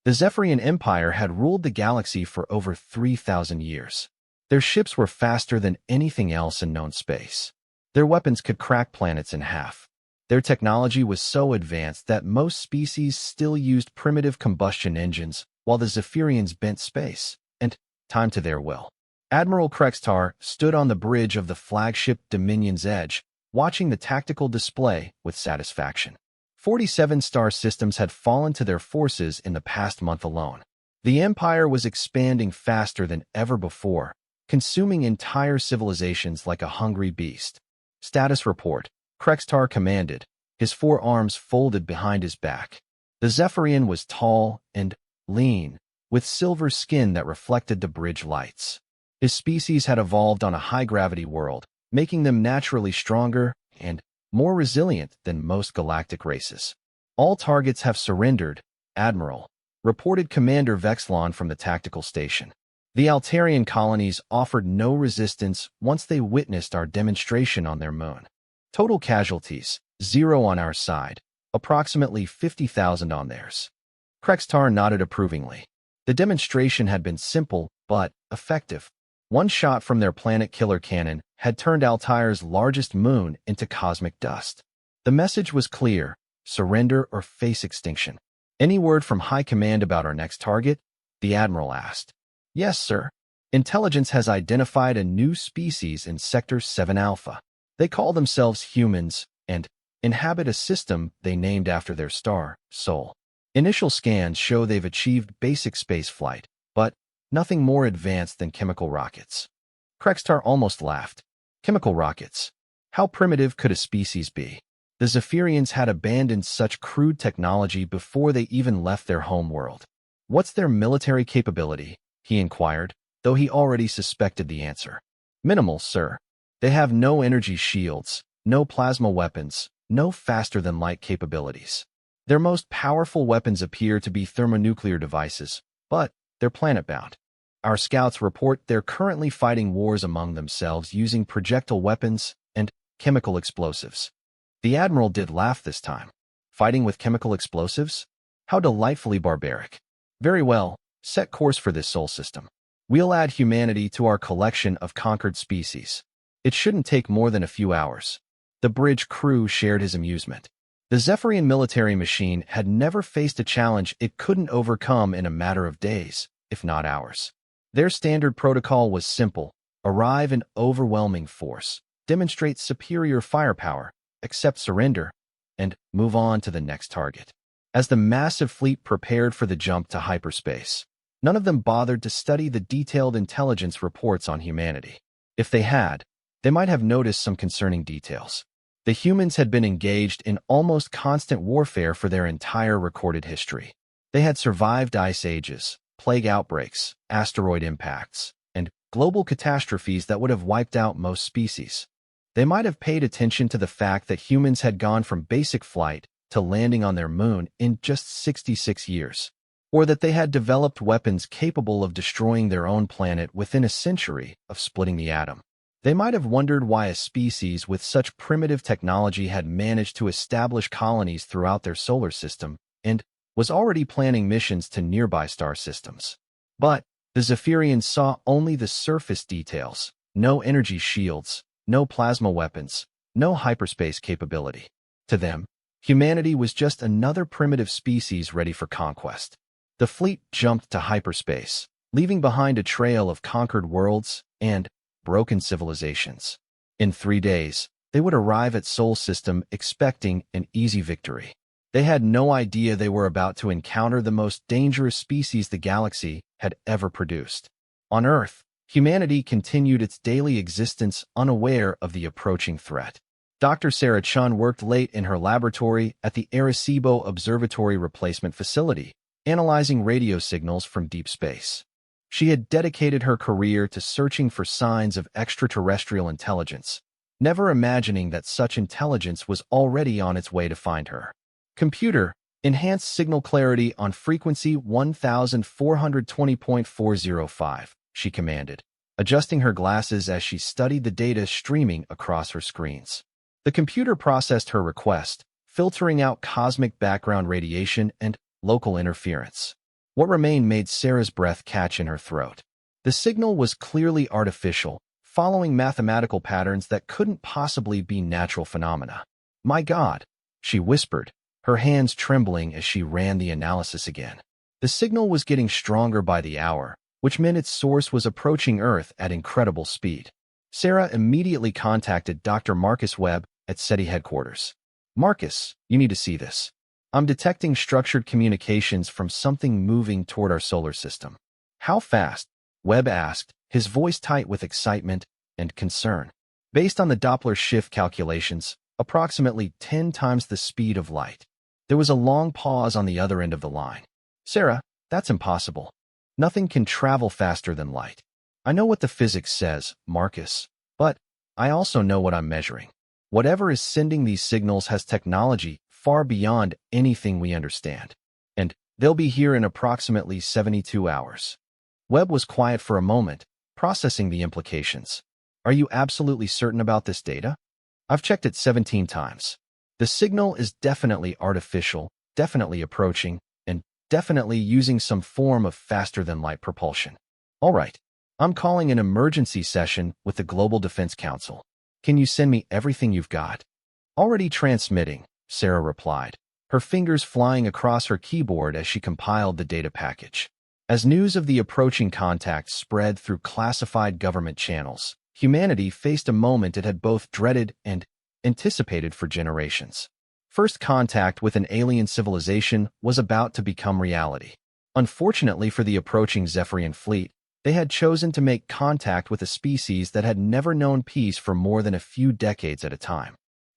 The Zephyrian Empire had ruled the galaxy for over 3,000 years. Their ships were faster than anything else in known space. Their weapons could crack planets in half. Their technology was so advanced that most species still used primitive combustion engines, while the Zephyrians bent space and time to their will. Admiral Krextar stood on the bridge of the flagship Dominion's Edge, watching the tactical display with satisfaction. 47 star systems had fallen to their forces in the past month alone. The Empire was expanding faster than ever before, consuming entire civilizations like a hungry beast. Status report, Krextar commanded, his 4 arms folded behind his back. The Zephyrian was tall and lean, with silver skin that reflected the bridge lights. His species had evolved on a high-gravity world, making them naturally stronger and more resilient than most galactic races. All targets have surrendered, Admiral, reported Commander Vexlon from the tactical station. The Altarian colonies offered no resistance once they witnessed our demonstration on their moon. Total casualties, 0 on our side, approximately 50,000 on theirs. Krextar nodded approvingly. The demonstration had been simple but effective. One shot from their planet killer cannon had turned Altair's largest moon into cosmic dust. The message was clear: surrender or face extinction. Any word from High Command about our next target? The Admiral asked. Yes, sir. Intelligence has identified a new species in Sector 7 Alpha. They call themselves humans and inhabit a system they named after their star, Sol. Initial scans show they've achieved basic space flight, but nothing more advanced than chemical rockets. Krextar almost laughed. Chemical rockets. How primitive could a species be? The Zephyrians had abandoned such crude technology before they even left their home world. What's their military capability? He inquired, though he already suspected the answer. Minimal, sir. They have no energy shields, no plasma weapons, no faster-than-light capabilities. Their most powerful weapons appear to be thermonuclear devices, but they're planet-bound. Our scouts report they're currently fighting wars among themselves using projectile weapons and chemical explosives. The Admiral did laugh this time. Fighting with chemical explosives? How delightfully barbaric. Very well, set course for this Sol system. We'll add humanity to our collection of conquered species. It shouldn't take more than a few hours. The bridge crew shared his amusement. The Zephyrian military machine had never faced a challenge it couldn't overcome in a matter of days, if not hours. Their standard protocol was simple: arrive in overwhelming force, demonstrate superior firepower, accept surrender, and move on to the next target. As the massive fleet prepared for the jump to hyperspace, none of them bothered to study the detailed intelligence reports on humanity. If they had, they might have noticed some concerning details. The humans had been engaged in almost constant warfare for their entire recorded history. They had survived ice ages, plague outbreaks, asteroid impacts, and global catastrophes that would have wiped out most species. They might have paid attention to the fact that humans had gone from basic flight to landing on their moon in just 66 years, or that they had developed weapons capable of destroying their own planet within a century of splitting the atom. They might have wondered why a species with such primitive technology had managed to establish colonies throughout their solar system and was already planning missions to nearby star systems. But the Zephyrians saw only the surface details: no energy shields, no plasma weapons, no hyperspace capability. To them, humanity was just another primitive species ready for conquest. The fleet jumped to hyperspace, leaving behind a trail of conquered worlds and broken civilizations. In 3 days, they would arrive at Sol System expecting an easy victory. They had no idea they were about to encounter the most dangerous species the galaxy had ever produced. On Earth, humanity continued its daily existence unaware of the approaching threat. Dr. Sarah Chun worked late in her laboratory at the Arecibo Observatory Replacement Facility, analyzing radio signals from deep space. She had dedicated her career to searching for signs of extraterrestrial intelligence, never imagining that such intelligence was already on its way to find her. Computer, enhance signal clarity on frequency 1420.405, she commanded, adjusting her glasses as she studied the data streaming across her screens. The computer processed her request, filtering out cosmic background radiation and local interference. What remained made Sarah's breath catch in her throat. The signal was clearly artificial, following mathematical patterns that couldn't possibly be natural phenomena. "My God," she whispered, her hands trembling as she ran the analysis again. The signal was getting stronger by the hour, which meant its source was approaching Earth at incredible speed. Sarah immediately contacted Dr. Marcus Webb at SETI headquarters. "Marcus, you need to see this. I'm detecting structured communications from something moving toward our solar system." "How fast?" Webb asked, his voice tight with excitement and concern. "Based on the Doppler shift calculations, approximately 10 times the speed of light." There was a long pause on the other end of the line. "Sarah, that's impossible. Nothing can travel faster than light." "I know what the physics says, Marcus, but I also know what I'm measuring. Whatever is sending these signals has technology far beyond anything we understand. And they'll be here in approximately 72 hours. Webb was quiet for a moment, processing the implications. "Are you absolutely certain about this data?" "I've checked it 17 times. The signal is definitely artificial, definitely approaching, and definitely using some form of faster-than-light propulsion." "All right. I'm calling an emergency session with the Global Defense Council. Can you send me everything you've got?" "Already transmitting," Sarah replied, her fingers flying across her keyboard as she compiled the data package. As news of the approaching contact spread through classified government channels, humanity faced a moment it had both dreaded and anticipated for generations. First contact with an alien civilization was about to become reality. Unfortunately for the approaching Zephyrian fleet, they had chosen to make contact with a species that had never known peace for more than a few decades at a time.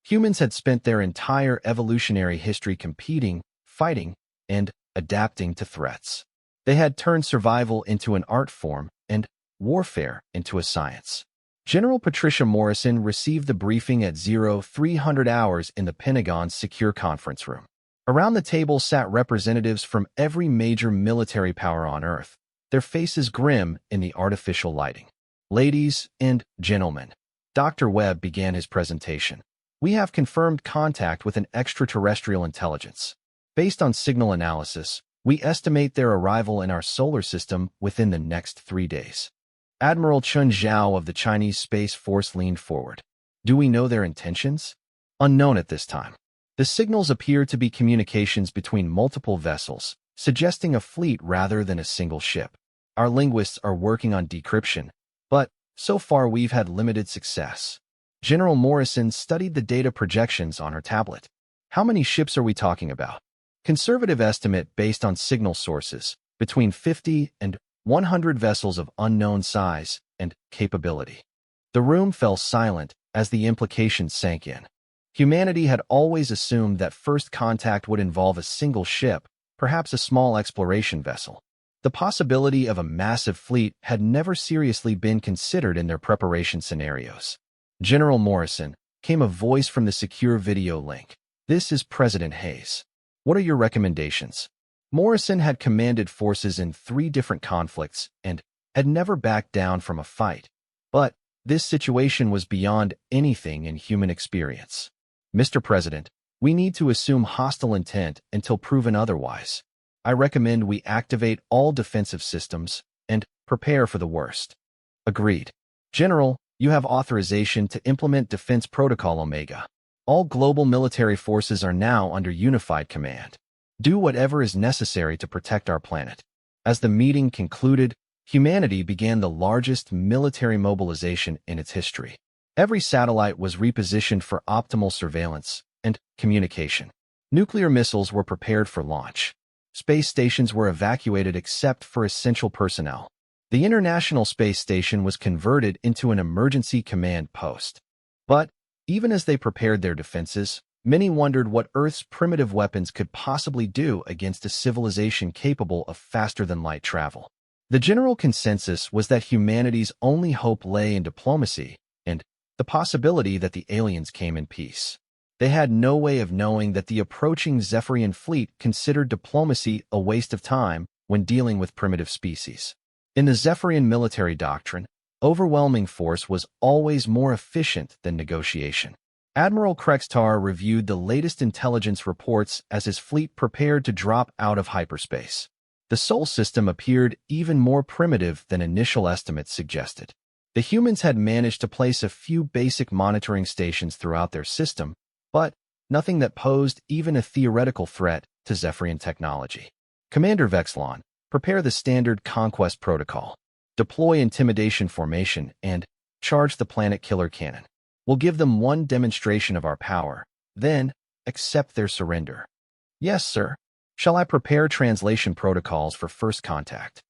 Humans had spent their entire evolutionary history competing, fighting, and adapting to threats. They had turned survival into an art form and warfare into a science. General Patricia Morrison received the briefing at 0300 hours in the Pentagon's secure conference room. Around the table sat representatives from every major military power on Earth, their faces grim in the artificial lighting. "Ladies and gentlemen," Dr. Webb began his presentation. "We have confirmed contact with an extraterrestrial intelligence. Based on signal analysis, we estimate their arrival in our solar system within the next 3 days." Admiral Chun Zhao of the Chinese Space Force leaned forward. "Do we know their intentions?" "Unknown at this time. The signals appear to be communications between multiple vessels, suggesting a fleet rather than a single ship. Our linguists are working on decryption, but so far we've had limited success." General Morrison studied the data projections on her tablet. "How many ships are we talking about?" "Conservative estimate based on signal sources, between 50 and 100 vessels of unknown size and capability." The room fell silent as the implications sank in. Humanity had always assumed that first contact would involve a single ship, perhaps a small exploration vessel. The possibility of a massive fleet had never seriously been considered in their preparation scenarios. "General Morrison," came a voice from the secure video link. "This is President Hayes. What are your recommendations?" Morrison had commanded forces in 3 different conflicts and had never backed down from a fight. But this situation was beyond anything in human experience. "Mr. President, we need to assume hostile intent until proven otherwise. I recommend we activate all defensive systems and prepare for the worst." "Agreed. General, you have authorization to implement Defense Protocol Omega. All global military forces are now under unified command. Do whatever is necessary to protect our planet." As the meeting concluded, humanity began the largest military mobilization in its history. Every satellite was repositioned for optimal surveillance and communication. Nuclear missiles were prepared for launch. Space stations were evacuated except for essential personnel. The International Space Station was converted into an emergency command post. But even as they prepared their defenses, many wondered what Earth's primitive weapons could possibly do against a civilization capable of faster-than-light travel. The general consensus was that humanity's only hope lay in diplomacy and the possibility that the aliens came in peace. They had no way of knowing that the approaching Zephyrian fleet considered diplomacy a waste of time when dealing with primitive species. In the Zephyrian military doctrine, overwhelming force was always more efficient than negotiation. Admiral Krextar reviewed the latest intelligence reports as his fleet prepared to drop out of hyperspace. The Sol system appeared even more primitive than initial estimates suggested. The humans had managed to place a few basic monitoring stations throughout their system, but nothing that posed even a theoretical threat to Zephyrian technology. Commander Vexlon, prepare the standard conquest protocol. Deploy intimidation formation and charge the planet killer cannon. We'll give them one demonstration of our power, then accept their surrender. Yes, sir. Shall I prepare translation protocols for first contact?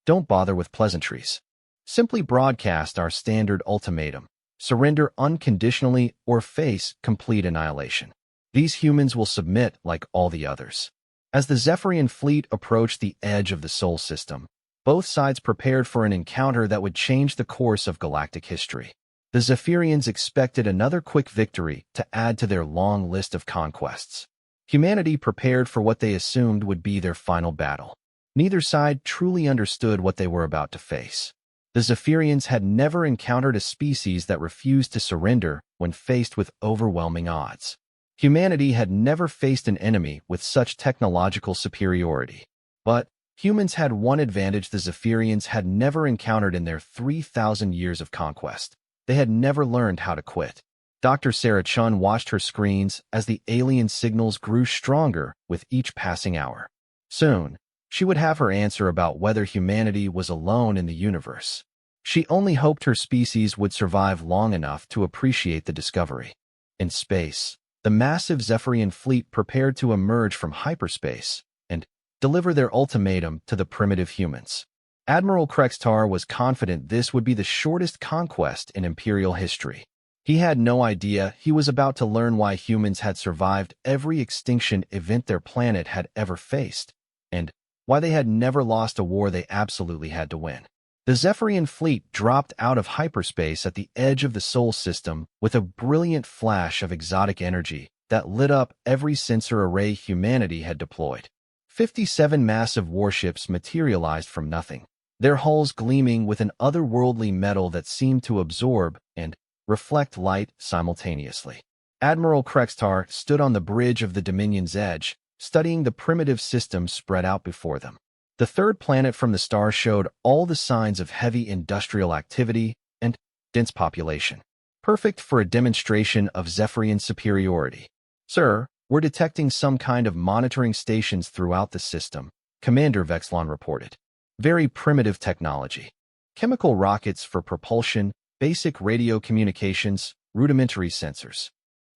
Don't bother with pleasantries. Simply broadcast our standard ultimatum. Surrender unconditionally or face complete annihilation. These humans will submit like all the others. As the Zephyrian fleet approached the edge of the Sol system, both sides prepared for an encounter that would change the course of galactic history. The Zephyrians expected another quick victory to add to their long list of conquests. Humanity prepared for what they assumed would be their final battle. Neither side truly understood what they were about to face. The Zephyrians had never encountered a species that refused to surrender when faced with overwhelming odds. Humanity had never faced an enemy with such technological superiority. But humans had one advantage the Zephyrians had never encountered in their 3,000 years of conquest. They had never learned how to quit. Dr. Sarah Chun watched her screens as the alien signals grew stronger with each passing hour. Soon, she would have her answer about whether humanity was alone in the universe. She only hoped her species would survive long enough to appreciate the discovery. In space, the massive Zephyrian fleet prepared to emerge from hyperspace and deliver their ultimatum to the primitive humans. Admiral Krextar was confident this would be the shortest conquest in Imperial history. He had no idea he was about to learn why humans had survived every extinction event their planet had ever faced, and why they had never lost a war they absolutely had to win. The Zephyrian fleet dropped out of hyperspace at the edge of the Sol system with a brilliant flash of exotic energy that lit up every sensor array humanity had deployed. 57 massive warships materialized from nothing, their hulls gleaming with an otherworldly metal that seemed to absorb and reflect light simultaneously. Admiral Krextar stood on the bridge of the Dominion's edge, studying the primitive system spread out before them. The third planet from the star showed all the signs of heavy industrial activity and dense population, perfect for a demonstration of Zephyrian superiority. Sir, we're detecting some kind of monitoring stations throughout the system, Commander Vexlon reported. Very primitive technology. Chemical rockets for propulsion, basic radio communications, rudimentary sensors.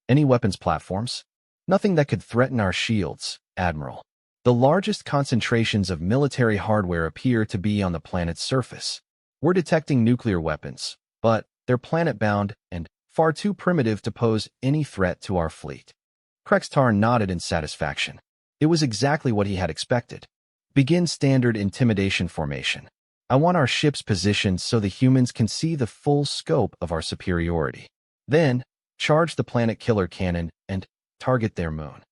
Any weapons platforms? Nothing that could threaten our shields, Admiral. The largest concentrations of military hardware appear to be on the planet's surface. We're detecting nuclear weapons, but they're planet-bound and far too primitive to pose any threat to our fleet. Krextar nodded in satisfaction. It was exactly what he had expected. Begin standard intimidation formation. I want our ships positioned so the humans can see the full scope of our superiority. Then, charge the planet killer cannon and target their moon.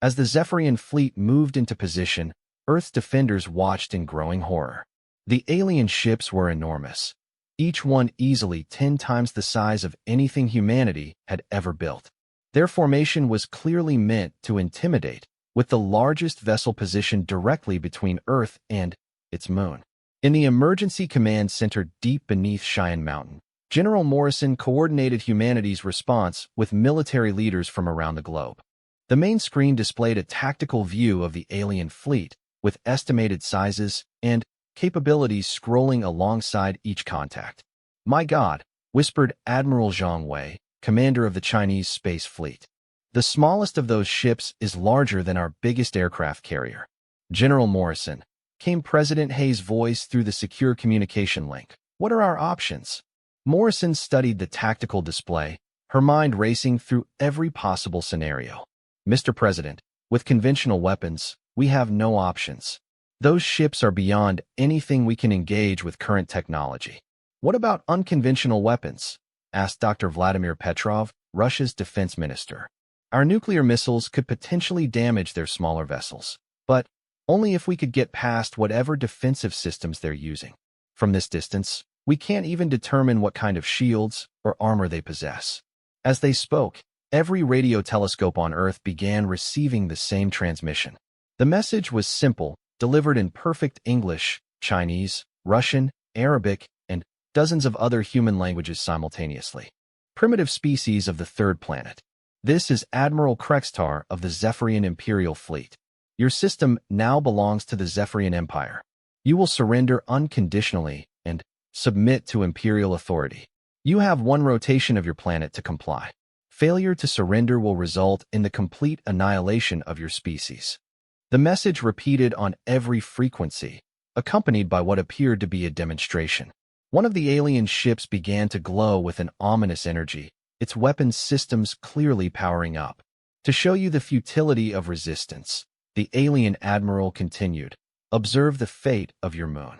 As the Zephyrian fleet moved into position, Earth's defenders watched in growing horror. The alien ships were enormous, each one easily 10 times the size of anything humanity had ever built. Their formation was clearly meant to intimidate, with the largest vessel positioned directly between Earth and its moon. In the emergency command center deep beneath Cheyenne Mountain, General Morrison coordinated humanity's response with military leaders from around the globe. The main screen displayed a tactical view of the alien fleet, with estimated sizes and capabilities scrolling alongside each contact. My God, whispered Admiral Zhang Wei, commander of the Chinese space fleet. The smallest of those ships is larger than our biggest aircraft carrier. General Morrison, came President Hay's voice through the secure communication link. What are our options? Morrison studied the tactical display, her mind racing through every possible scenario. Mr. President, with conventional weapons, we have no options. Those ships are beyond anything we can engage with current technology. What about unconventional weapons? Asked Dr. Vladimir Petrov, Russia's defense minister. Our nuclear missiles could potentially damage their smaller vessels, but only if we could get past whatever defensive systems they're using. From this distance, we can't even determine what kind of shields or armor they possess. As they spoke, every radio telescope on Earth began receiving the same transmission. The message was simple delivered in perfect English, Chinese, Russian, Arabic, and dozens of other human languages simultaneously. Primitive species of the third planet. This is Admiral Krextar of the Zephyrian Imperial Fleet. Your system now belongs to the Zephyrian Empire. You will surrender unconditionally and submit to Imperial authority. You have one rotation of your planet to comply. Failure to surrender will result in the complete annihilation of your species. The message repeated on every frequency, accompanied by what appeared to be a demonstration. One of the alien ships began to glow with an ominous energy, its weapons systems clearly powering up. To show you the futility of resistance, the alien admiral continued, observe the fate of your moon.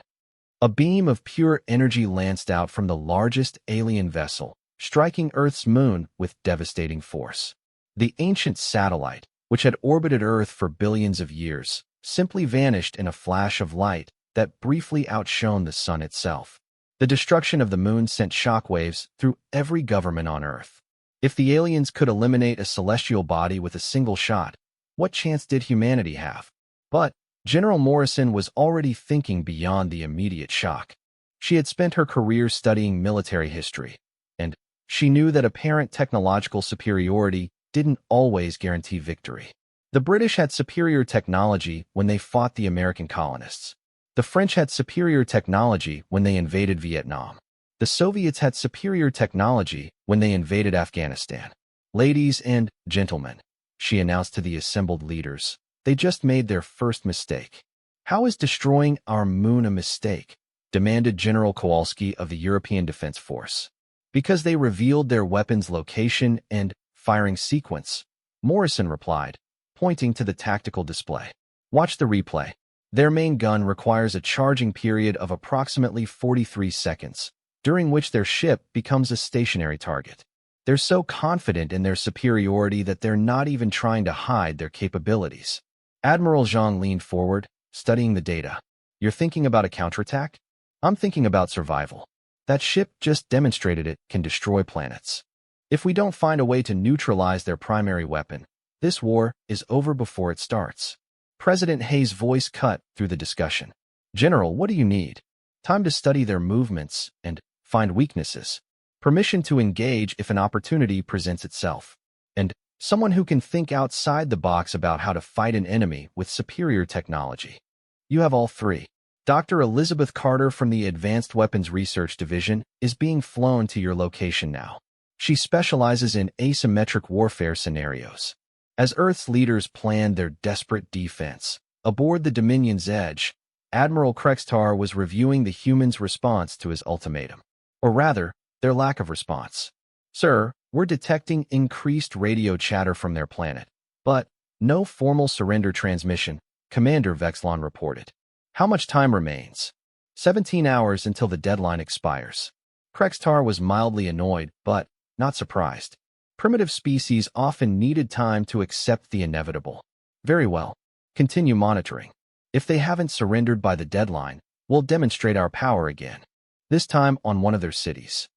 A beam of pure energy lanced out from the largest alien vessel, striking Earth's moon with devastating force. The ancient satellite, which had orbited Earth for billions of years, simply vanished in a flash of light that briefly outshone the sun itself. The destruction of the moon sent shockwaves through every government on Earth. If the aliens could eliminate a celestial body with a single shot, what chance did humanity have? But General Morrison was already thinking beyond the immediate shock. She had spent her career studying military history, and she knew that apparent technological superiority didn't always guarantee victory. The British had superior technology when they fought the American colonists. The French had superior technology when they invaded Vietnam. The Soviets had superior technology when they invaded Afghanistan. Ladies and gentlemen, she announced to the assembled leaders, they just made their first mistake. How is destroying our moon a mistake? Demanded General Kowalski of the European Defense Force. Because they revealed their weapons' location and firing sequence, Morrison replied, pointing to the tactical display. Watch the replay. Their main gun requires a charging period of approximately 43 seconds, during which their ship becomes a stationary target. They're so confident in their superiority that they're not even trying to hide their capabilities. Admiral Zhang leaned forward, studying the data. You're thinking about a counterattack? I'm thinking about survival. That ship just demonstrated it can destroy planets. If we don't find a way to neutralize their primary weapon, this war is over before it starts. President Hayes' voice cut through the discussion. General, what do you need? Time to study their movements and find weaknesses. Permission to engage if an opportunity presents itself. And someone who can think outside the box about how to fight an enemy with superior technology. You have all three. Dr. Elizabeth Carter from the Advanced Weapons Research Division is being flown to your location now. She specializes in asymmetric warfare scenarios. As Earth's leaders planned their desperate defense, aboard the Dominion's Edge, Admiral Krextar was reviewing the humans' response to his ultimatum. Or rather, their lack of response. Sir, we're detecting increased radio chatter from their planet, but no formal surrender transmission, Commander Vexlon reported. How much time remains? 17 hours until the deadline expires. Krextar was mildly annoyed, but not surprised. Primitive species often needed time to accept the inevitable. Very well. Continue monitoring. If they haven't surrendered by the deadline, we'll demonstrate our power again. This time on one of their cities.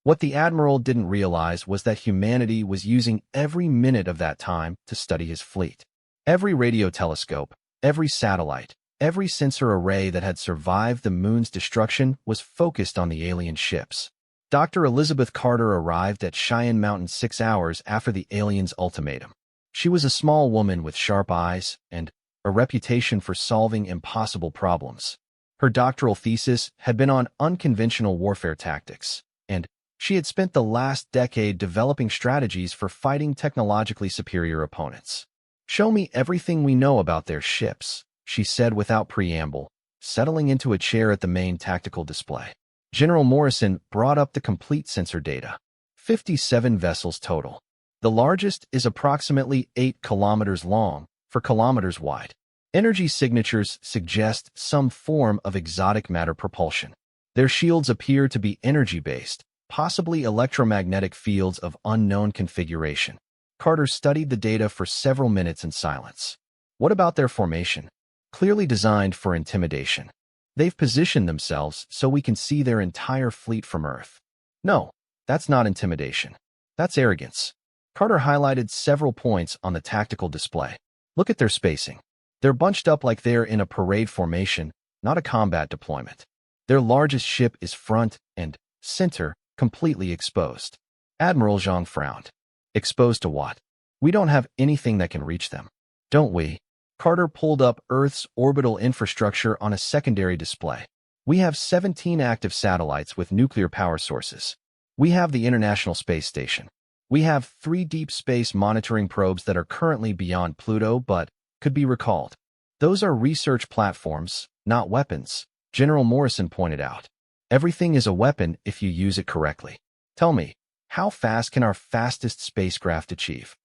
What the Admiral didn't realize was that humanity was using every minute of that time to study his fleet. Every radio telescope, every satellite, every sensor array that had survived the moon's destruction was focused on the alien ships. Dr. Elizabeth Carter arrived at Cheyenne Mountain 6 hours after the aliens' ultimatum. She was a small woman with sharp eyes and a reputation for solving impossible problems. Her doctoral thesis had been on unconventional warfare tactics, and she had spent the last decade developing strategies for fighting technologically superior opponents. Show me everything we know about their ships, she said without preamble, settling into a chair at the main tactical display. General Morrison brought up the complete sensor data. 57 vessels total. The largest is approximately 8 kilometers long, 4 kilometers wide. Energy signatures suggest some form of exotic matter propulsion. Their shields appear to be energy-based, possibly electromagnetic fields of unknown configuration. Carter studied the data for several minutes in silence. What about their formation? Clearly designed for intimidation. They've positioned themselves so we can see their entire fleet from Earth. No, that's not intimidation. That's arrogance. Carter highlighted several points on the tactical display. Look at their spacing. They're bunched up like they're in a parade formation, not a combat deployment. Their largest ship is front and center, completely exposed. Admiral Zhang frowned. Exposed to what? We don't have anything that can reach them, don't we? Carter pulled up Earth's orbital infrastructure on a secondary display. We have 17 active satellites with nuclear power sources. We have the International Space Station. We have 3 deep space monitoring probes that are currently beyond Pluto but could be recalled. Those are research platforms, not weapons, General Morrison pointed out. Everything is a weapon if you use it correctly. Tell me, how fast can our fastest spacecraft achieve?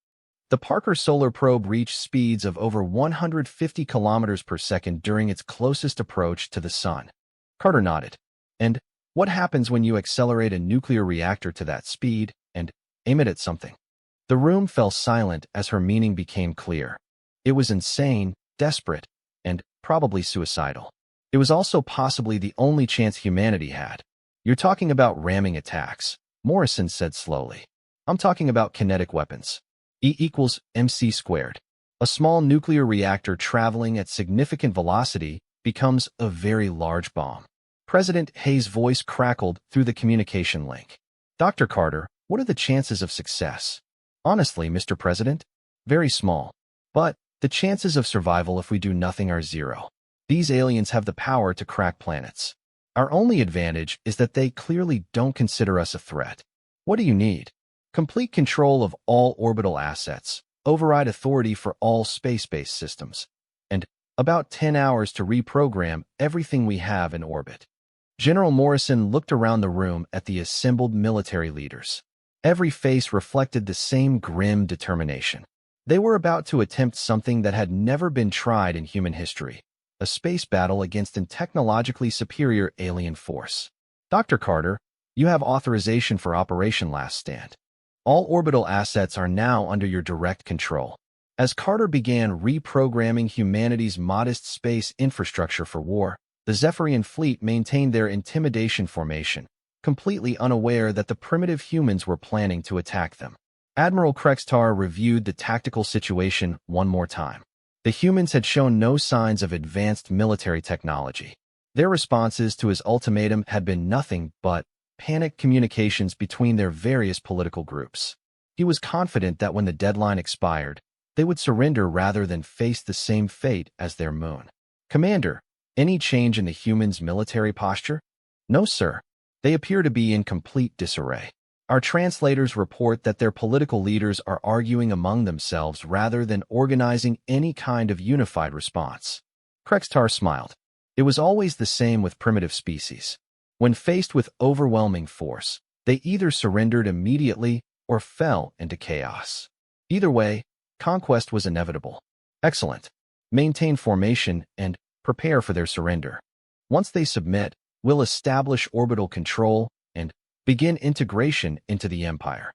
The Parker Solar Probe reached speeds of over 150 kilometers per second during its closest approach to the Sun. Carter nodded. And what happens when you accelerate a nuclear reactor to that speed and aim it at something? The room fell silent as her meaning became clear. It was insane, desperate, and probably suicidal. It was also possibly the only chance humanity had. You're talking about ramming attacks, Morrison said slowly. I'm talking about kinetic weapons. E equals mc squared. A small nuclear reactor traveling at significant velocity becomes a very large bomb. President Hayes' voice crackled through the communication link. Dr. Carter, what are the chances of success? Honestly, Mr. President, very small. But the chances of survival if we do nothing are 0. These aliens have the power to crack planets. Our only advantage is that they clearly don't consider us a threat. What do you need? Complete control of all orbital assets, override authority for all space-based systems, and about 10 hours to reprogram everything we have in orbit. General Morrison looked around the room at the assembled military leaders. Every face reflected the same grim determination. They were about to attempt something that had never been tried in human history, a space battle against a technologically superior alien force. Dr. Carter, you have authorization for Operation Last Stand. All orbital assets are now under your direct control. As Carter began reprogramming humanity's modest space infrastructure for war, the Zephyrian fleet maintained their intimidation formation, completely unaware that the primitive humans were planning to attack them. Admiral Krextar reviewed the tactical situation one more time. The humans had shown no signs of advanced military technology. Their responses to his ultimatum had been nothing but panicked communications between their various political groups. He was confident that when the deadline expired, they would surrender rather than face the same fate as their moon. Commander, any change in the humans' military posture? No, sir. They appear to be in complete disarray. Our translators report that their political leaders are arguing among themselves rather than organizing any kind of unified response. Krextar smiled. It was always the same with primitive species. When faced with overwhelming force, they either surrendered immediately or fell into chaos. Either way, conquest was inevitable. Excellent. Maintain formation and prepare for their surrender. Once they submit, we'll establish orbital control and begin integration into the Empire.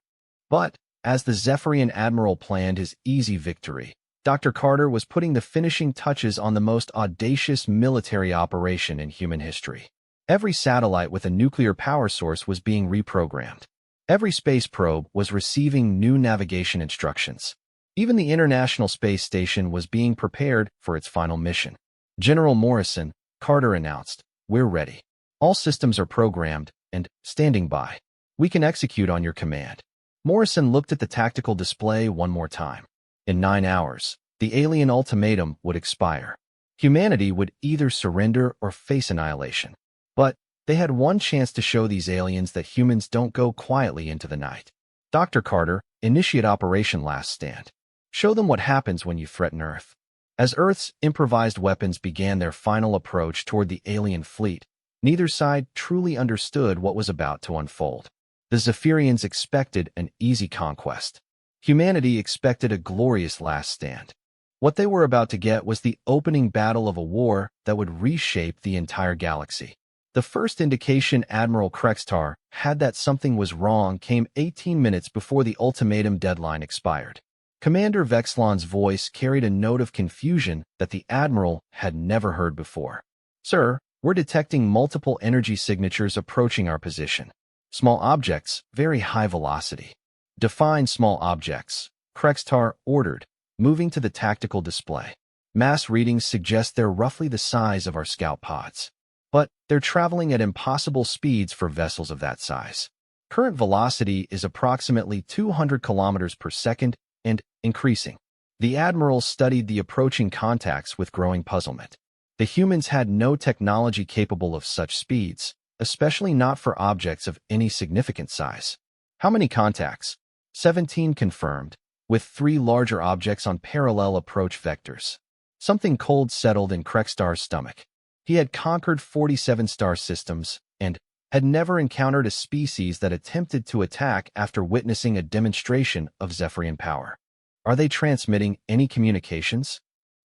But, as the Zephyrian Admiral planned his easy victory, Dr. Carter was putting the finishing touches on the most audacious military operation in human history. Every satellite with a nuclear power source was being reprogrammed. Every space probe was receiving new navigation instructions. Even the International Space Station was being prepared for its final mission. General Morrison, Carter announced, "We're ready. All systems are programmed and standing by. We can execute on your command." Morrison looked at the tactical display one more time. In 9 hours, the alien ultimatum would expire. Humanity would either surrender or face annihilation. But they had one chance to show these aliens that humans don't go quietly into the night. Dr. Carter, initiate Operation Last Stand. Show them what happens when you threaten Earth. As Earth's improvised weapons began their final approach toward the alien fleet, neither side truly understood what was about to unfold. The Zephyrians expected an easy conquest. Humanity expected a glorious last stand. What they were about to get was the opening battle of a war that would reshape the entire galaxy. The first indication Admiral Krextar had that something was wrong came 18 minutes before the ultimatum deadline expired. Commander Vexlon's voice carried a note of confusion that the Admiral had never heard before. "Sir, we're detecting multiple energy signatures approaching our position. Small objects, very high velocity." "Define small objects," Krextar ordered, moving to the tactical display. Mass readings suggest they're roughly the size of our scout pods. But they're traveling at impossible speeds for vessels of that size. Current velocity is approximately 200 kilometers per second and increasing. The admiral studied the approaching contacts with growing puzzlement. The humans had no technology capable of such speeds, especially not for objects of any significant size. How many contacts? 17 confirmed, with 3 larger objects on parallel approach vectors. Something cold settled in Krekstar's stomach. He had conquered 47 star systems and had never encountered a species that attempted to attack after witnessing a demonstration of Zephyrian power. Are they transmitting any communications?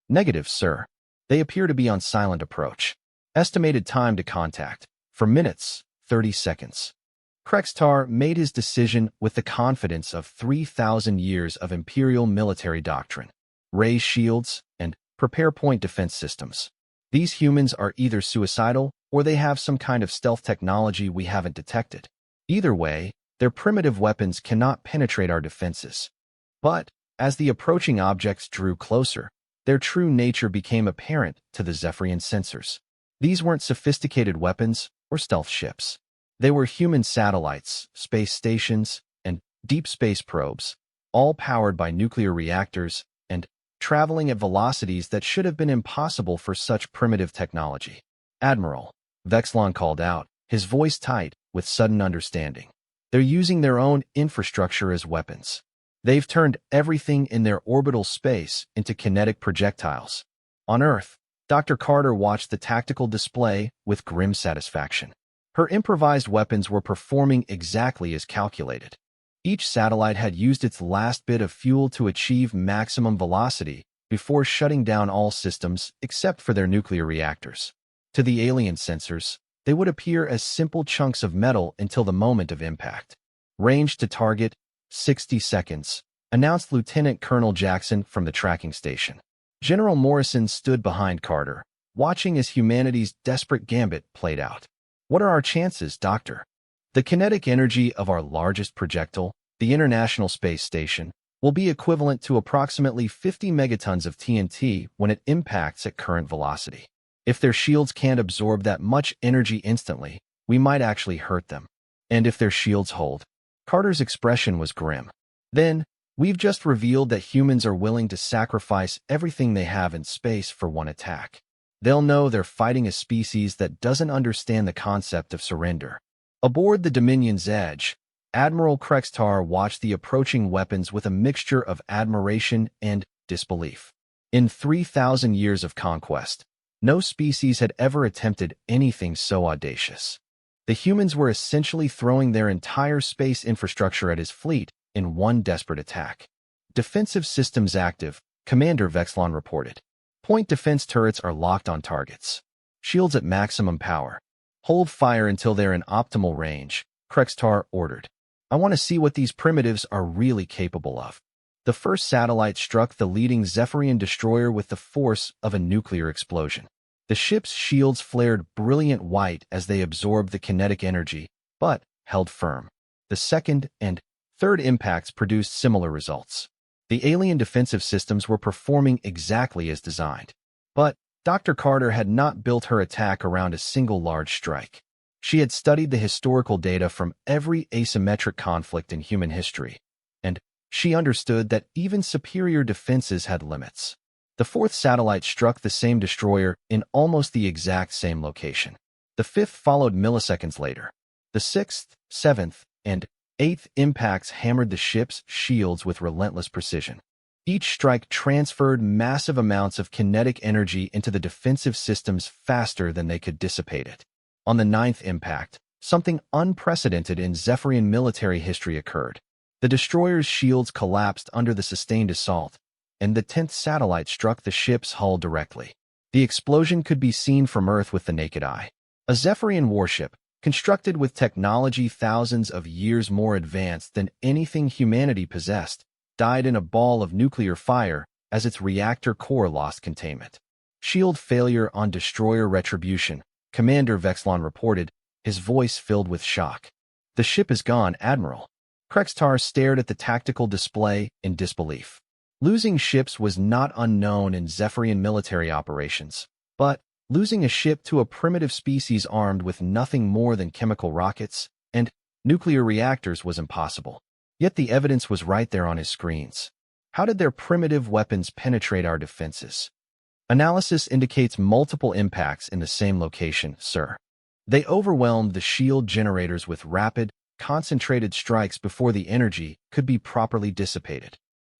Negative, sir. They appear to be on silent approach. Estimated time to contact, for minutes, 30 seconds. Krekstar made his decision with the confidence of 3,000 years of imperial military doctrine. Raise shields and prepare point defense systems. These humans are either suicidal or they have some kind of stealth technology we haven't detected. Either way, their primitive weapons cannot penetrate our defenses. But, as the approaching objects drew closer, their true nature became apparent to the Zephyrian sensors. These weren't sophisticated weapons or stealth ships. They were human satellites, space stations, and deep space probes, all powered by nuclear reactors and traveling at velocities that should have been impossible for such primitive technology. Admiral, Vexlon called out, his voice tight with sudden understanding. They're using their own infrastructure as weapons. They've turned everything in their orbital space into kinetic projectiles. On Earth, Dr. Carter watched the tactical display with grim satisfaction. Her improvised weapons were performing exactly as calculated. Each satellite had used its last bit of fuel to achieve maximum velocity before shutting down all systems except for their nuclear reactors. To the alien sensors, they would appear as simple chunks of metal until the moment of impact. Range to target, 60 seconds, announced Lieutenant Colonel Jackson from the tracking station. General Morrison stood behind Carter, watching as humanity's desperate gambit played out. What are our chances, Doctor? The kinetic energy of our largest projectile, the International Space Station, will be equivalent to approximately 50 megatons of TNT when it impacts at current velocity. If their shields can't absorb that much energy instantly, we might actually hurt them. And if their shields hold? Carter's expression was grim. Then, we've just revealed that humans are willing to sacrifice everything they have in space for one attack. They'll know they're fighting a species that doesn't understand the concept of surrender. Aboard the Dominion's Edge, Admiral Krekstar watched the approaching weapons with a mixture of admiration and disbelief. In 3,000 years of conquest, no species had ever attempted anything so audacious. The humans were essentially throwing their entire space infrastructure at his fleet in one desperate attack. Defensive systems active, Commander Vexlon reported. Point defense turrets are locked on targets. Shields at maximum power. Hold fire until they're in optimal range, Krekstar ordered. I want to see what these primitives are really capable of. The first satellite struck the leading Zephyrian destroyer with the force of a nuclear explosion. The ship's shields flared brilliant white as they absorbed the kinetic energy, but held firm. The second and third impacts produced similar results. The alien defensive systems were performing exactly as designed. But Dr. Carter had not built her attack around a single large strike. She had studied the historical data from every asymmetric conflict in human history, and she understood that even superior defenses had limits. The fourth satellite struck the same destroyer in almost the exact same location. The fifth followed milliseconds later. The sixth, seventh, and eighth impacts hammered the ship's shields with relentless precision. Each strike transferred massive amounts of kinetic energy into the defensive systems faster than they could dissipate it. On the ninth impact, something unprecedented in Zephyrian military history occurred. The destroyer's shields collapsed under the sustained assault, and the 10th satellite struck the ship's hull directly. The explosion could be seen from Earth with the naked eye. A Zephyrian warship, constructed with technology thousands of years more advanced than anything humanity possessed, died in a ball of nuclear fire as its reactor core lost containment. Shield failure on destroyer Retribution, Commander Vexlon reported, his voice filled with shock. The ship is gone, Admiral. Krekstar stared at the tactical display in disbelief. Losing ships was not unknown in Zephyrian military operations, but losing a ship to a primitive species armed with nothing more than chemical rockets and nuclear reactors was impossible. Yet the evidence was right there on his screens. How did their primitive weapons penetrate our defenses? Analysis indicates multiple impacts in the same location, sir. They overwhelmed the shield generators with rapid, concentrated strikes before the energy could be properly dissipated.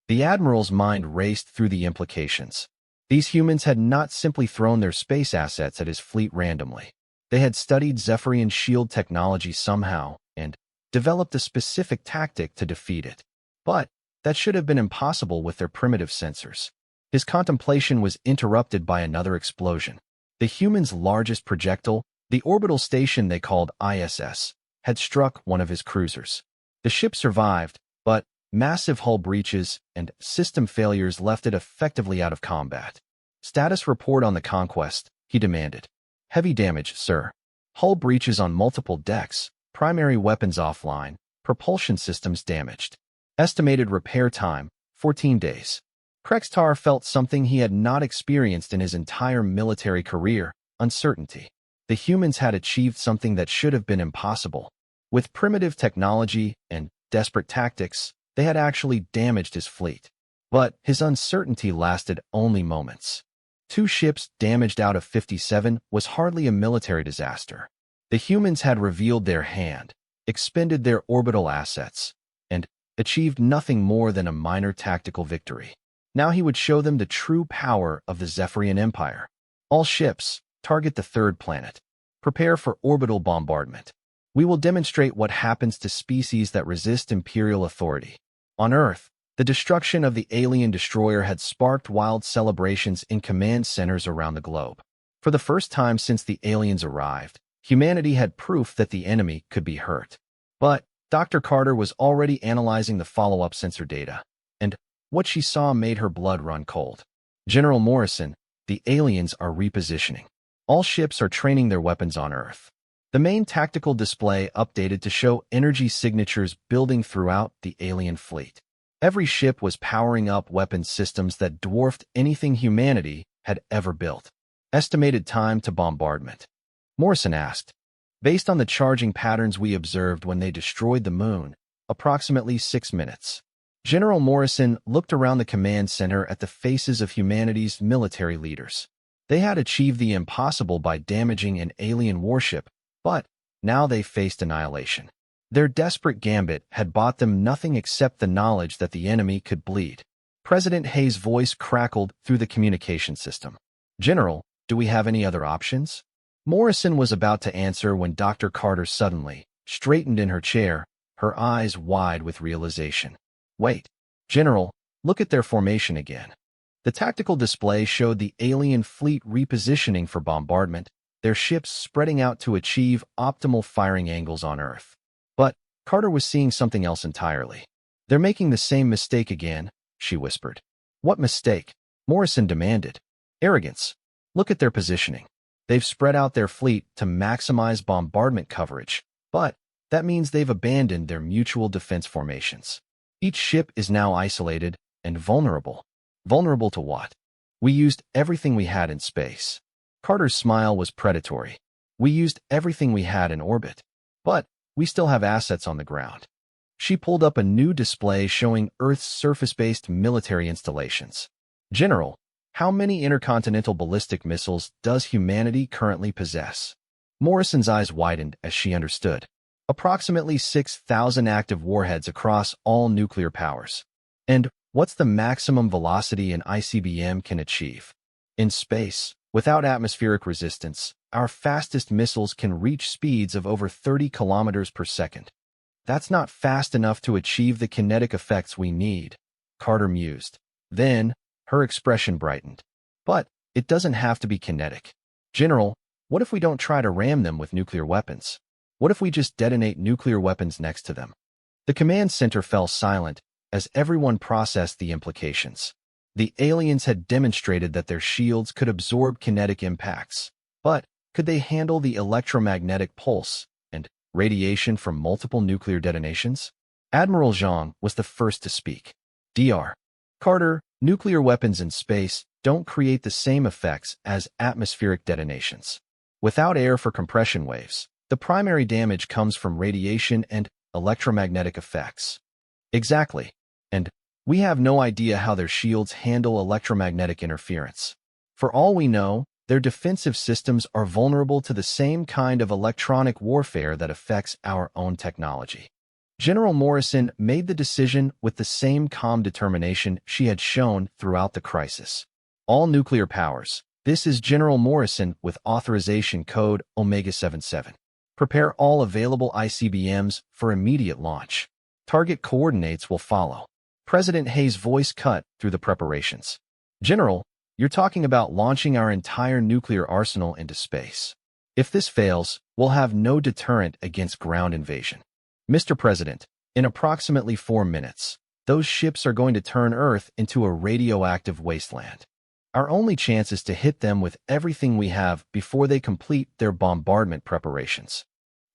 The Admiral's mind raced through the implications. These humans had not simply thrown their space assets at his fleet randomly. They had studied Zephyrian shield technology somehow and developed a specific tactic to defeat it. But that should have been impossible with their primitive sensors. His contemplation was interrupted by another explosion. The humans' largest projectile, the orbital station they called ISS, had struck one of his cruisers. The ship survived, but massive hull breaches and system failures left it effectively out of combat. Status report on the conquest, he demanded. Heavy damage, sir. Hull breaches on multiple decks, primary weapons offline, propulsion systems damaged. Estimated repair time, 14 days. Krextar felt something he had not experienced in his entire military career, uncertainty. The humans had achieved something that should have been impossible. With primitive technology and desperate tactics, they had actually damaged his fleet. But his uncertainty lasted only moments. 2 ships damaged out of 57 was hardly a military disaster. The humans had revealed their hand, expended their orbital assets, and achieved nothing more than a minor tactical victory. Now he would show them the true power of the Zephyrian Empire. All ships, target the 3rd planet. Prepare for orbital bombardment. We will demonstrate what happens to species that resist imperial authority. On Earth, the destruction of the alien destroyer had sparked wild celebrations in command centers around the globe. For the first time since the aliens arrived, humanity had proof that the enemy could be hurt. But Dr. Carter was already analyzing the follow-up sensor data, and what she saw made her blood run cold. General Morrison, the aliens are repositioning. All ships are training their weapons on Earth. The main tactical display updated to show energy signatures building throughout the alien fleet. Every ship was powering up weapons systems that dwarfed anything humanity had ever built. Estimated time to bombardment. Morrison asked. Based on the charging patterns we observed when they destroyed the moon, approximately 6 minutes. General Morrison looked around the command center at the faces of humanity's military leaders. They had achieved the impossible by damaging an alien warship, but now they faced annihilation. Their desperate gambit had bought them nothing except the knowledge that the enemy could bleed. President Hayes' voice crackled through the communication system. General, do we have any other options? Morrison was about to answer when Dr. Carter suddenly straightened in her chair, her eyes wide with realization. Wait, General, look at their formation again. The tactical display showed the alien fleet repositioning for bombardment, their ships spreading out to achieve optimal firing angles on Earth. But Carter was seeing something else entirely. They're making the same mistake again, she whispered. What mistake? Morrison demanded. Arrogance. Look at their positioning. They've spread out their fleet to maximize bombardment coverage, but that means they've abandoned their mutual defense formations. Each ship is now isolated and vulnerable. Vulnerable to what? We used everything we had in space. Carter's smile was predatory. We used everything we had in orbit. But we still have assets on the ground. She pulled up a new display showing Earth's surface-based military installations. General, how many intercontinental ballistic missiles does humanity currently possess? Morrison's eyes widened as she understood. Approximately 6,000 active warheads across all nuclear powers. And what's the maximum velocity an ICBM can achieve? In space, without atmospheric resistance, our fastest missiles can reach speeds of over 30 kilometers per second. That's not fast enough to achieve the kinetic effects we need, Carter mused. Then, her expression brightened. But it doesn't have to be kinetic. General, what if we don't try to ram them with nuclear weapons? What if we just detonate nuclear weapons next to them? The command center fell silent as everyone processed the implications. The aliens had demonstrated that their shields could absorb kinetic impacts, but could they handle the electromagnetic pulse and radiation from multiple nuclear detonations? Admiral Zhang was the first to speak. Dr. Carter, nuclear weapons in space don't create the same effects as atmospheric detonations. Without air for compression waves, the primary damage comes from radiation and electromagnetic effects. Exactly. And we have no idea how their shields handle electromagnetic interference. For all we know, their defensive systems are vulnerable to the same kind of electronic warfare that affects our own technology. General Morrison made the decision with the same calm determination she had shown throughout the crisis. All nuclear powers. This is General Morrison with authorization code Omega-77. Prepare all available ICBMs for immediate launch. Target coordinates will follow. President Hayes' voice cut through the preparations. General, you're talking about launching our entire nuclear arsenal into space. If this fails, we'll have no deterrent against ground invasion. Mr. President, in approximately 4 minutes, those ships are going to turn Earth into a radioactive wasteland. Our only chance is to hit them with everything we have before they complete their bombardment preparations.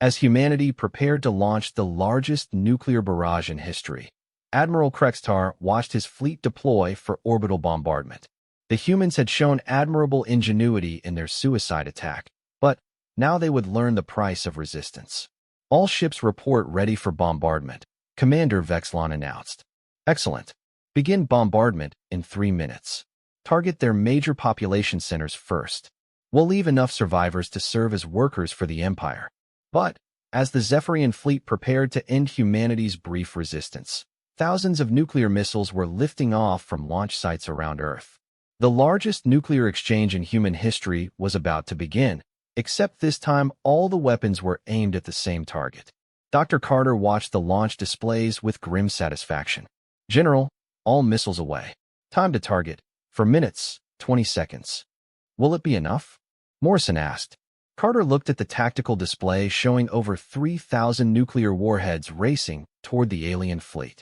As humanity prepared to launch the largest nuclear barrage in history, Admiral Krextar watched his fleet deploy for orbital bombardment. The humans had shown admirable ingenuity in their suicide attack, but now they would learn the price of resistance. All ships report ready for bombardment, Commander Vexlon announced. Excellent. Begin bombardment in 3 minutes. Target their major population centers first. We'll leave enough survivors to serve as workers for the Empire. But, as the Zephyrian fleet prepared to end humanity's brief resistance, thousands of nuclear missiles were lifting off from launch sites around Earth. The largest nuclear exchange in human history was about to begin, except this time all the weapons were aimed at the same target. Dr. Carter watched the launch displays with grim satisfaction. General, all missiles away. Time to target. For minutes, 20 seconds. Will it be enough? Morrison asked. Carter looked at the tactical display showing over 3,000 nuclear warheads racing toward the alien fleet.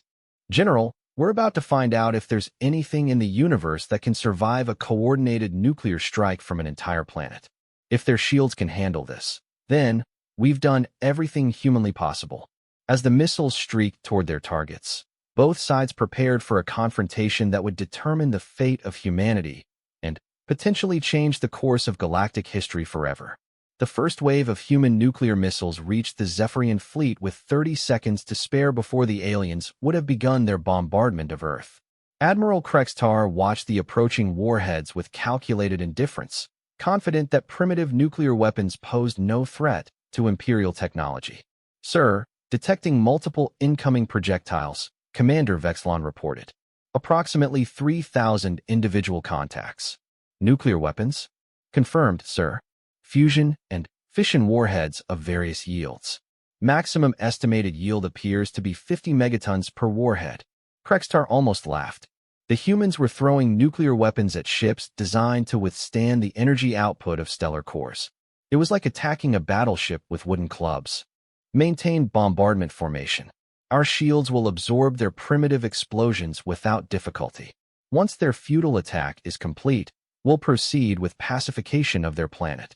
General, we're about to find out if there's anything in the universe that can survive a coordinated nuclear strike from an entire planet. If their shields can handle this, then we've done everything humanly possible. As the missiles streaked toward their targets, both sides prepared for a confrontation that would determine the fate of humanity and potentially change the course of galactic history forever. The first wave of human nuclear missiles reached the Zephyrian fleet with 30 seconds to spare before the aliens would have begun their bombardment of Earth. Admiral Krextar watched the approaching warheads with calculated indifference, confident that primitive nuclear weapons posed no threat to Imperial technology. Sir, detecting multiple incoming projectiles, Commander Vexlon reported. Approximately 3,000 individual contacts. Nuclear weapons? Confirmed, sir. Fusion and fission warheads of various yields. Maximum estimated yield appears to be 50 megatons per warhead. Krextar almost laughed. The humans were throwing nuclear weapons at ships designed to withstand the energy output of stellar cores. It was like attacking a battleship with wooden clubs. Maintain bombardment formation. Our shields will absorb their primitive explosions without difficulty. Once their futile attack is complete, we'll proceed with pacification of their planet.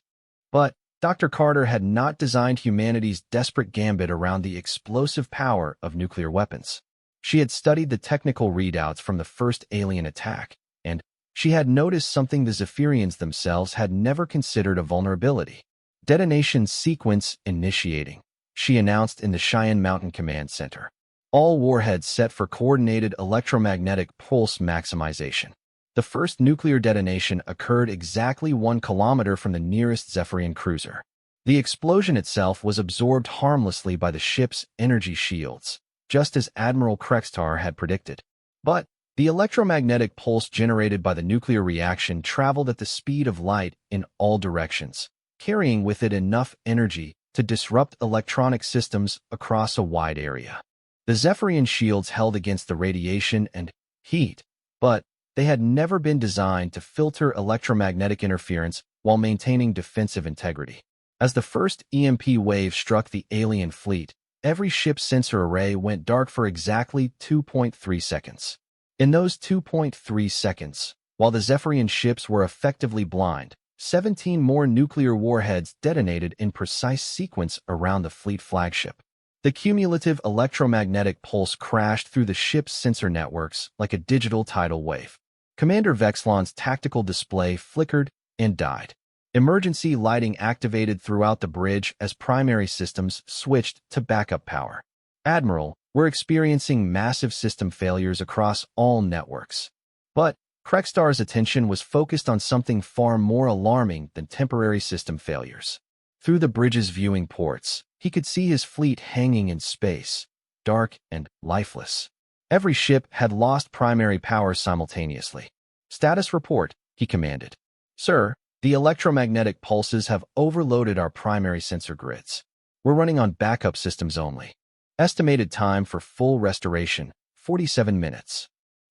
But Dr. Carter had not designed humanity's desperate gambit around the explosive power of nuclear weapons. She had studied the technical readouts from the first alien attack, and she had noticed something the Zephyrians themselves had never considered a vulnerability. Detonation sequence initiating, she announced in the Cheyenne Mountain Command Center. All warheads set for coordinated electromagnetic pulse maximization. The first nuclear detonation occurred exactly 1 kilometer from the nearest Zephyrian cruiser. The explosion itself was absorbed harmlessly by the ship's energy shields, just as Admiral Krextar had predicted. But the electromagnetic pulse generated by the nuclear reaction traveled at the speed of light in all directions, carrying with it enough energy to disrupt electronic systems across a wide area. The Zephyrian shields held against the radiation and heat, but they had never been designed to filter electromagnetic interference while maintaining defensive integrity. As the first EMP wave struck the alien fleet, every ship's sensor array went dark for exactly 2.3 seconds. In those 2.3 seconds, while the Zephyrian ships were effectively blind, 17 more nuclear warheads detonated in precise sequence around the fleet flagship. The cumulative electromagnetic pulse crashed through the ship's sensor networks like a digital tidal wave. Commander Vexlon's tactical display flickered and died. Emergency lighting activated throughout the bridge as primary systems switched to backup power. Admiral, we're experiencing massive system failures across all networks. But Krekstar's attention was focused on something far more alarming than temporary system failures. Through the bridge's viewing ports, he could see his fleet hanging in space, dark and lifeless. Every ship had lost primary power simultaneously. "Status report," he commanded. "Sir, the electromagnetic pulses have overloaded our primary sensor grids. We're running on backup systems only. Estimated time for full restoration, 47 minutes.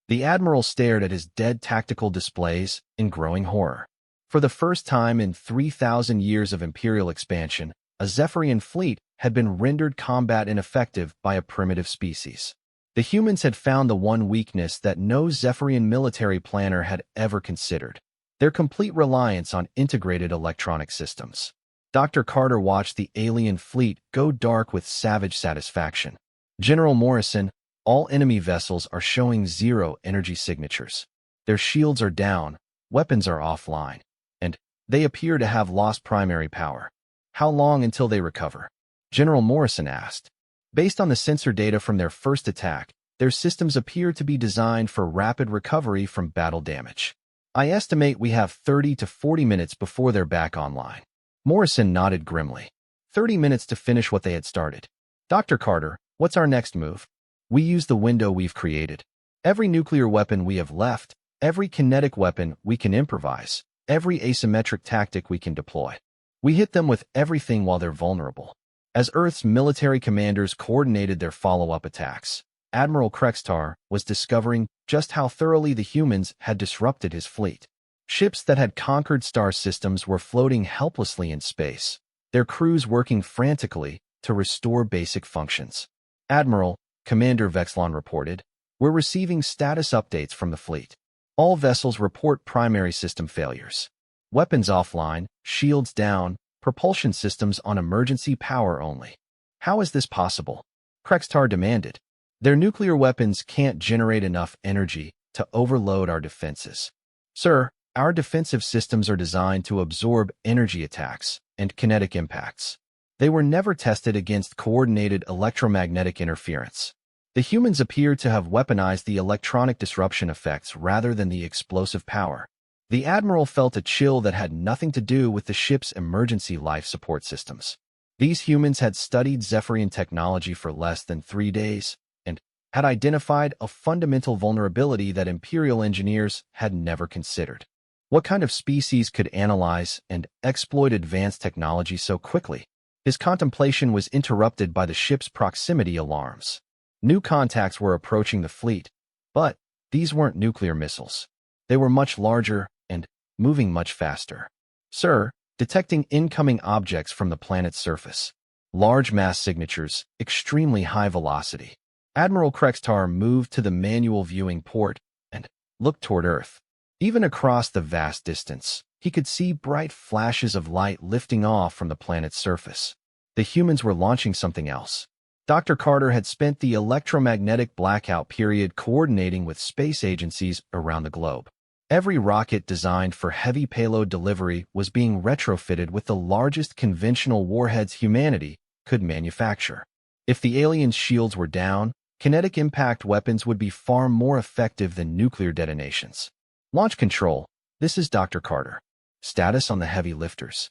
The Admiral stared at his dead tactical displays in growing horror. For the first time in 3,000 years of Imperial expansion, a Zephyrian fleet had been rendered combat ineffective by a primitive species. The humans had found the one weakness that no Zephyrian military planner had ever considered: their complete reliance on integrated electronic systems. Dr. Carter watched the alien fleet go dark with savage satisfaction. "General Morrison, all enemy vessels are showing zero energy signatures. Their shields are down, weapons are offline, and they appear to have lost primary power. How long until they recover?" General Morrison asked. "Based on the sensor data from their first attack, their systems appear to be designed for rapid recovery from battle damage. I estimate we have 30 to 40 minutes before they're back online." Morrison nodded grimly. 30 minutes to finish what they had started. "Dr. Carter, what's our next move?" "We use the window we've created. Every nuclear weapon we have left, every kinetic weapon we can improvise, every asymmetric tactic we can deploy. We hit them with everything while they're vulnerable." As Earth's military commanders coordinated their follow-up attacks, Admiral Krekstar was discovering just how thoroughly the humans had disrupted his fleet. Ships that had conquered star systems were floating helplessly in space, their crews working frantically to restore basic functions. "Admiral," Commander Vexlon reported, "we're receiving status updates from the fleet. All vessels report primary system failures. Weapons offline, shields down, propulsion systems on emergency power only." "How is this possible?" Krekstar demanded. "Their nuclear weapons can't generate enough energy to overload our defenses. Sir, our defensive systems are designed to absorb energy attacks and kinetic impacts. They were never tested against coordinated electromagnetic interference. The humans appear to have weaponized the electronic disruption effects rather than the explosive power." The Admiral felt a chill that had nothing to do with the ship's emergency life support systems. These humans had studied Zephyrian technology for less than 3 days and had identified a fundamental vulnerability that Imperial engineers had never considered. What kind of species could analyze and exploit advanced technology so quickly? His contemplation was interrupted by the ship's proximity alarms. New contacts were approaching the fleet, but these weren't nuclear missiles. They were much larger and moving much faster. "Sir, detecting incoming objects from the planet's surface. Large mass signatures, extremely high velocity." Admiral Krekstar moved to the manual viewing port and looked toward Earth. Even across the vast distance, he could see bright flashes of light lifting off from the planet's surface. The humans were launching something else. Dr. Carter had spent the electromagnetic blackout period coordinating with space agencies around the globe. Every rocket designed for heavy payload delivery was being retrofitted with the largest conventional warheads humanity could manufacture. If the aliens' shields were down, kinetic impact weapons would be far more effective than nuclear detonations. "Launch control, this is Dr. Carter. Status on the heavy lifters."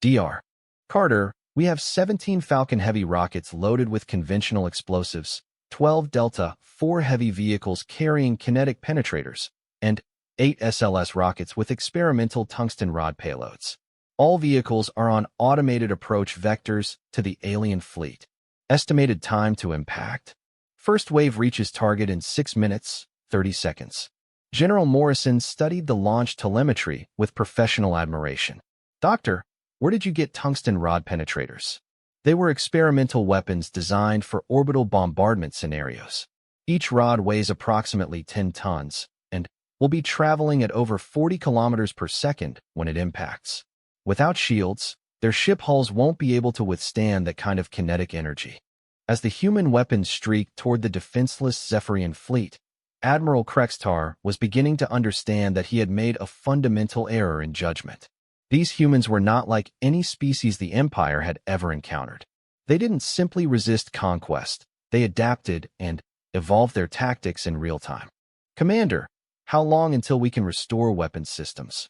"Dr. Carter, we have 17 Falcon Heavy rockets loaded with conventional explosives, 12 Delta, 4 heavy vehicles carrying kinetic penetrators, and 8 SLS rockets with experimental tungsten rod payloads. All vehicles are on automated approach vectors to the alien fleet. Estimated time to impact. First wave reaches target in 6 minutes, 30 seconds. General Morrison studied the launch telemetry with professional admiration. "Doctor, where did you get tungsten rod penetrators?" "They were experimental weapons designed for orbital bombardment scenarios. Each rod weighs approximately 10 tons and will be traveling at over 40 kilometers per second when it impacts. Without shields, their ship hulls won't be able to withstand that kind of kinetic energy." As the human weapons streaked toward the defenseless Zephyrian fleet, Admiral Krextar was beginning to understand that he had made a fundamental error in judgment. These humans were not like any species the Empire had ever encountered. They didn't simply resist conquest, they adapted and evolved their tactics in real time. Commander, how long until we can restore weapons systems?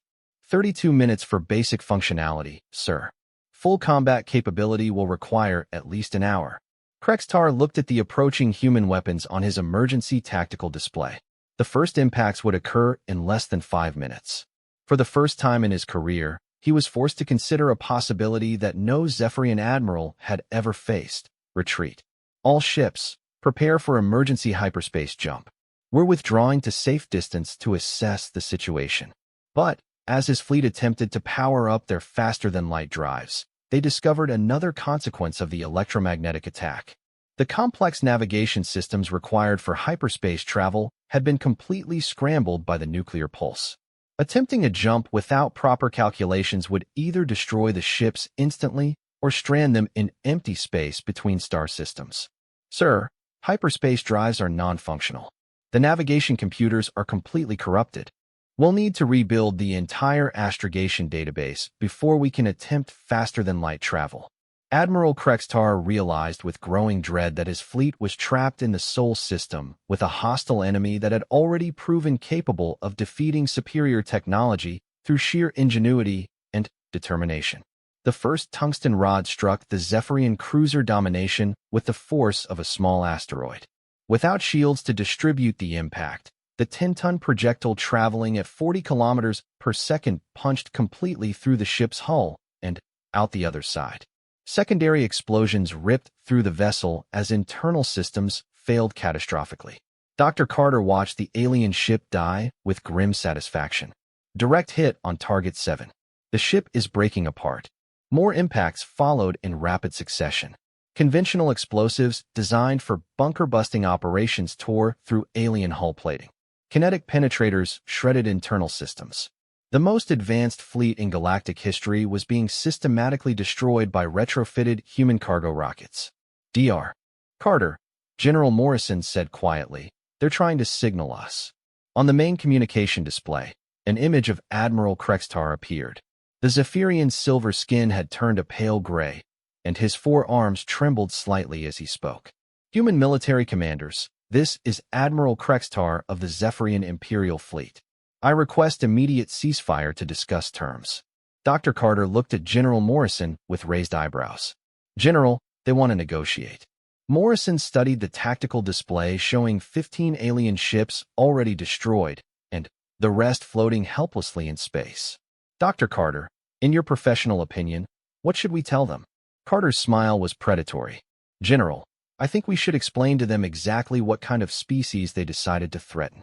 32 minutes for basic functionality, sir. Full combat capability will require at least an hour. Krextar looked at the approaching human weapons on his emergency tactical display. The first impacts would occur in less than 5 minutes. For the first time in his career, he was forced to consider a possibility that no Zephyrian admiral had ever faced: retreat. All ships, prepare for emergency hyperspace jump. We're withdrawing to safe distance to assess the situation. But, as his fleet attempted to power up their faster-than-light drives, they discovered another consequence of the electromagnetic attack. The complex navigation systems required for hyperspace travel had been completely scrambled by the nuclear pulse. Attempting a jump without proper calculations would either destroy the ships instantly or strand them in empty space between star systems. Sir, hyperspace drives are non-functional. The navigation computers are completely corrupted. We'll need to rebuild the entire astrogation database before we can attempt faster-than-light travel. Admiral Krextar realized with growing dread that his fleet was trapped in the Sol system with a hostile enemy that had already proven capable of defeating superior technology through sheer ingenuity and determination. The first tungsten rod struck the Zephyrian cruiser domination with the force of a small asteroid. Without shields to distribute the impact, the 10-ton projectile traveling at 40 kilometers per second punched completely through the ship's hull and out the other side. Secondary explosions ripped through the vessel as internal systems failed catastrophically. Dr. Carter watched the alien ship die with grim satisfaction. Direct hit on Target 7. The ship is breaking apart. More impacts followed in rapid succession. Conventional explosives designed for bunker-busting operations tore through alien hull plating. Kinetic penetrators shredded internal systems. The most advanced fleet in galactic history was being systematically destroyed by retrofitted human cargo rockets. Dr. Carter, General Morrison said quietly, "They're trying to signal us." On the main communication display, an image of Admiral Krextar appeared. The Zephyrian silver skin had turned a pale gray, and his forearms trembled slightly as he spoke. "Human military commanders, this is Admiral Krextar of the Zephyrian Imperial Fleet. I request immediate ceasefire to discuss terms." Dr. Carter looked at General Morrison with raised eyebrows. "General, they want to negotiate." Morrison studied the tactical display showing 15 alien ships already destroyed, and the rest floating helplessly in space. "Dr. Carter, in your professional opinion, what should we tell them?" Carter's smile was predatory. "General, I think we should explain to them exactly what kind of species they decided to threaten."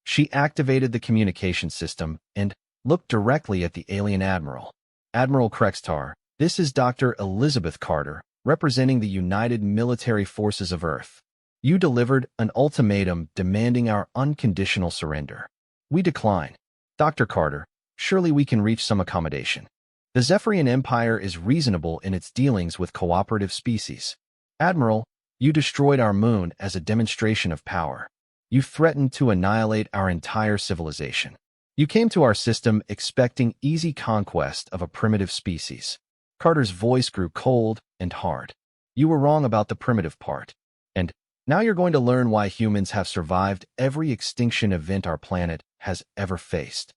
She activated the communication system and looked directly at the alien admiral. "Admiral Krextar, this is Dr. Elizabeth Carter, representing the United Military Forces of Earth. You delivered an ultimatum demanding our unconditional surrender. We decline. Dr. Carter, surely we can reach some accommodation. The Zephyrian Empire is reasonable in its dealings with cooperative species. Admiral, you destroyed our moon as a demonstration of power. You threatened to annihilate our entire civilization. You came to our system expecting easy conquest of a primitive species." Carter's voice grew cold and hard. "You were wrong about the primitive part. And now you're going to learn why humans have survived every extinction event our planet has ever faced."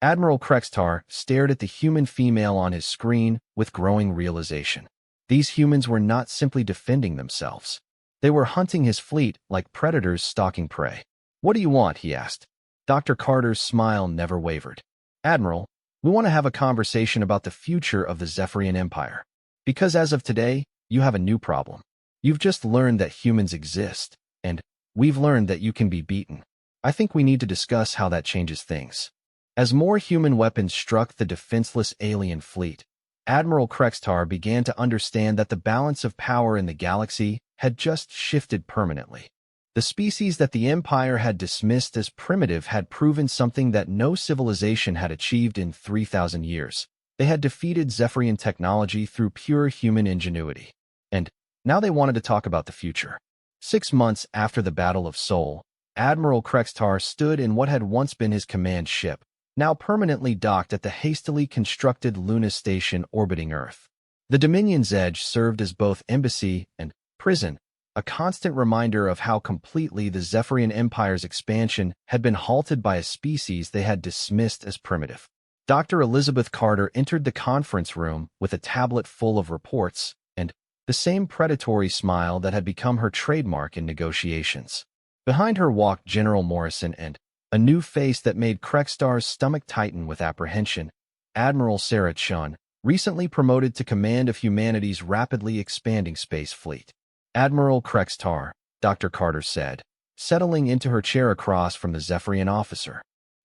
Admiral Krextar stared at the human female on his screen with growing realization. These humans were not simply defending themselves. They were hunting his fleet like predators stalking prey. "What do you want?" he asked. Dr. Carter's smile never wavered. "Admiral, we want to have a conversation about the future of the Zephyrian Empire. Because as of today, you have a new problem. You've just learned that humans exist, and we've learned that you can be beaten. I think we need to discuss how that changes things." As more human weapons struck the defenseless alien fleet, Admiral Krextar began to understand that the balance of power in the galaxy had just shifted permanently. The species that the Empire had dismissed as primitive had proven something that no civilization had achieved in 3,000 years. They had defeated Zephyrian technology through pure human ingenuity. And Now they wanted to talk about the future. 6 months after the Battle of Seoul, Admiral Krextar stood in what had once been his command ship, now permanently docked at the hastily constructed Luna station orbiting Earth. The Dominion's edge served as both embassy and prison, a constant reminder of how completely the Zephyrian Empire's expansion had been halted by a species they had dismissed as primitive. Dr. Elizabeth Carter entered the conference room with a tablet full of reports and the same predatory smile that had become her trademark in negotiations. Behind her walked General Morrison and a new face that made Krextar's stomach tighten with apprehension, Admiral Sarah Chun, recently promoted to command of humanity's rapidly expanding space fleet. Admiral Krextar, Dr. Carter said, settling into her chair across from the Zephyrian officer.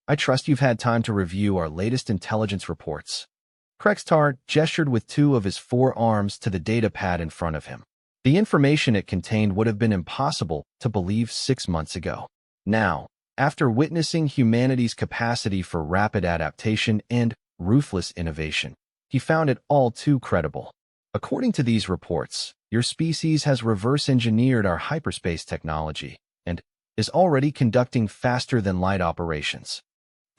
I trust you've had time to review our latest intelligence reports. Krextar gestured with two of his forearms to the data pad in front of him. The information it contained would have been impossible to believe 6 months ago. Now, after witnessing humanity's capacity for rapid adaptation and ruthless innovation, he found it all too credible. According to these reports, your species has reverse-engineered our hyperspace technology and is already conducting faster-than-light operations.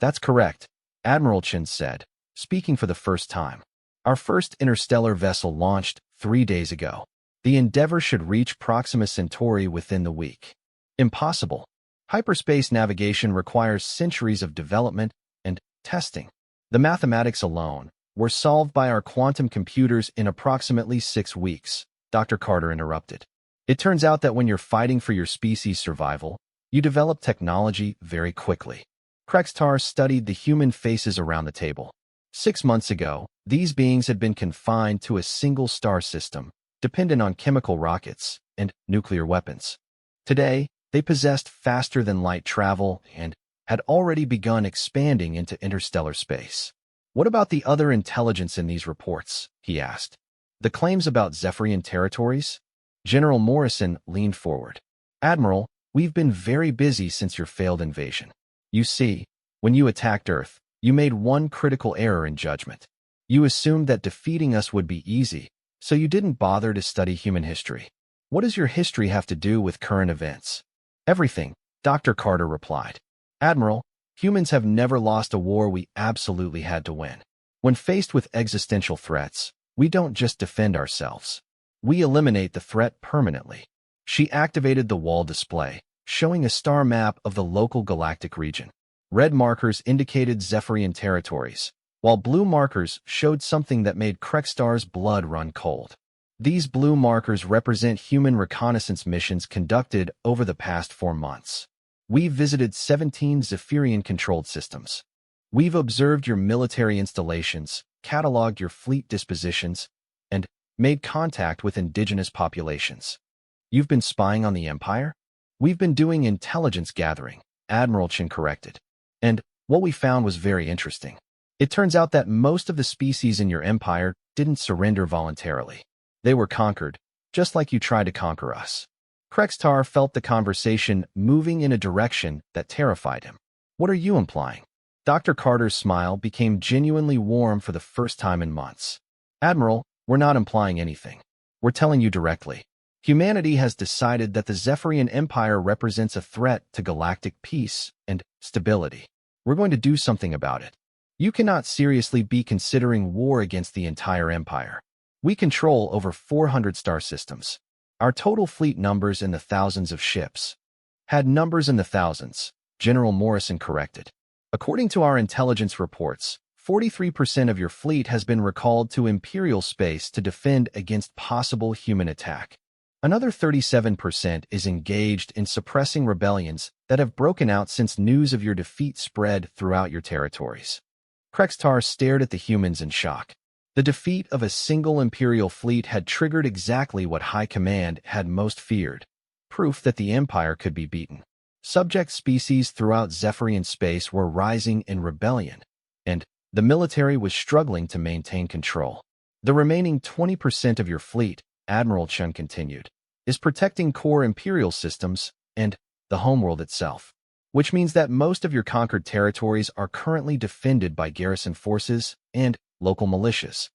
That's correct, Admiral Chin said, speaking for the first time. Our first interstellar vessel launched 3 days ago. The Endeavour should reach Proxima Centauri within the week. Impossible. Hyperspace navigation requires centuries of development and testing. The mathematics alone were solved by our quantum computers in approximately 6 weeks, Dr. Carter interrupted. It turns out that when you're fighting for your species' survival, you develop technology very quickly. Krextar studied the human faces around the table. 6 months ago, these beings had been confined to a single star system, dependent on chemical rockets and nuclear weapons. Today, they possessed faster-than-light travel and had already begun expanding into interstellar space. What about the other intelligence in these reports? He asked. The claims about Zephyrian territories? General Morrison leaned forward. Admiral, we've been very busy since your failed invasion. You see, when you attacked Earth, you made one critical error in judgment. You assumed that defeating us would be easy, so you didn't bother to study human history. What does your history have to do with current events? Everything, Dr. Carter replied. Admiral, humans have never lost a war we absolutely had to win. When faced with existential threats, we don't just defend ourselves. We eliminate the threat permanently. She activated the wall display, showing a star map of the local galactic region. Red markers indicated Zephyrian territories, while blue markers showed something that made Krextar's blood run cold. These blue markers represent human reconnaissance missions conducted over the past 4 months. We've visited 17 Zephyrian-controlled systems. We've observed your military installations, cataloged your fleet dispositions, and made contact with indigenous populations. You've been spying on the Empire? We've been doing intelligence gathering, Admiral Chin corrected. And what we found was very interesting. It turns out that most of the species in your empire didn't surrender voluntarily. They were conquered, just like you tried to conquer us. Krextar felt the conversation moving in a direction that terrified him. What are you implying? Dr. Carter's smile became genuinely warm for the first time in months. Admiral, we're not implying anything. We're telling you directly. Humanity has decided that the Zephyrian Empire represents a threat to galactic peace and stability. We're going to do something about it. You cannot seriously be considering war against the entire empire. We control over 400 star systems. Our total fleet numbers in the thousands of ships. Had numbers in the thousands, General Morrison corrected. According to our intelligence reports, 43% of your fleet has been recalled to Imperial space to defend against possible human attack. Another 37% is engaged in suppressing rebellions that have broken out since news of your defeat spread throughout your territories. Krextar stared at the humans in shock. The defeat of a single Imperial fleet had triggered exactly what High Command had most feared, proof that the Empire could be beaten. Subject species throughout Zephyrian space were rising in rebellion, and the military was struggling to maintain control. The remaining 20% of your fleet, Admiral Chun continued, is protecting core Imperial systems and the homeworld itself, which means that most of your conquered territories are currently defended by garrison forces and local militias.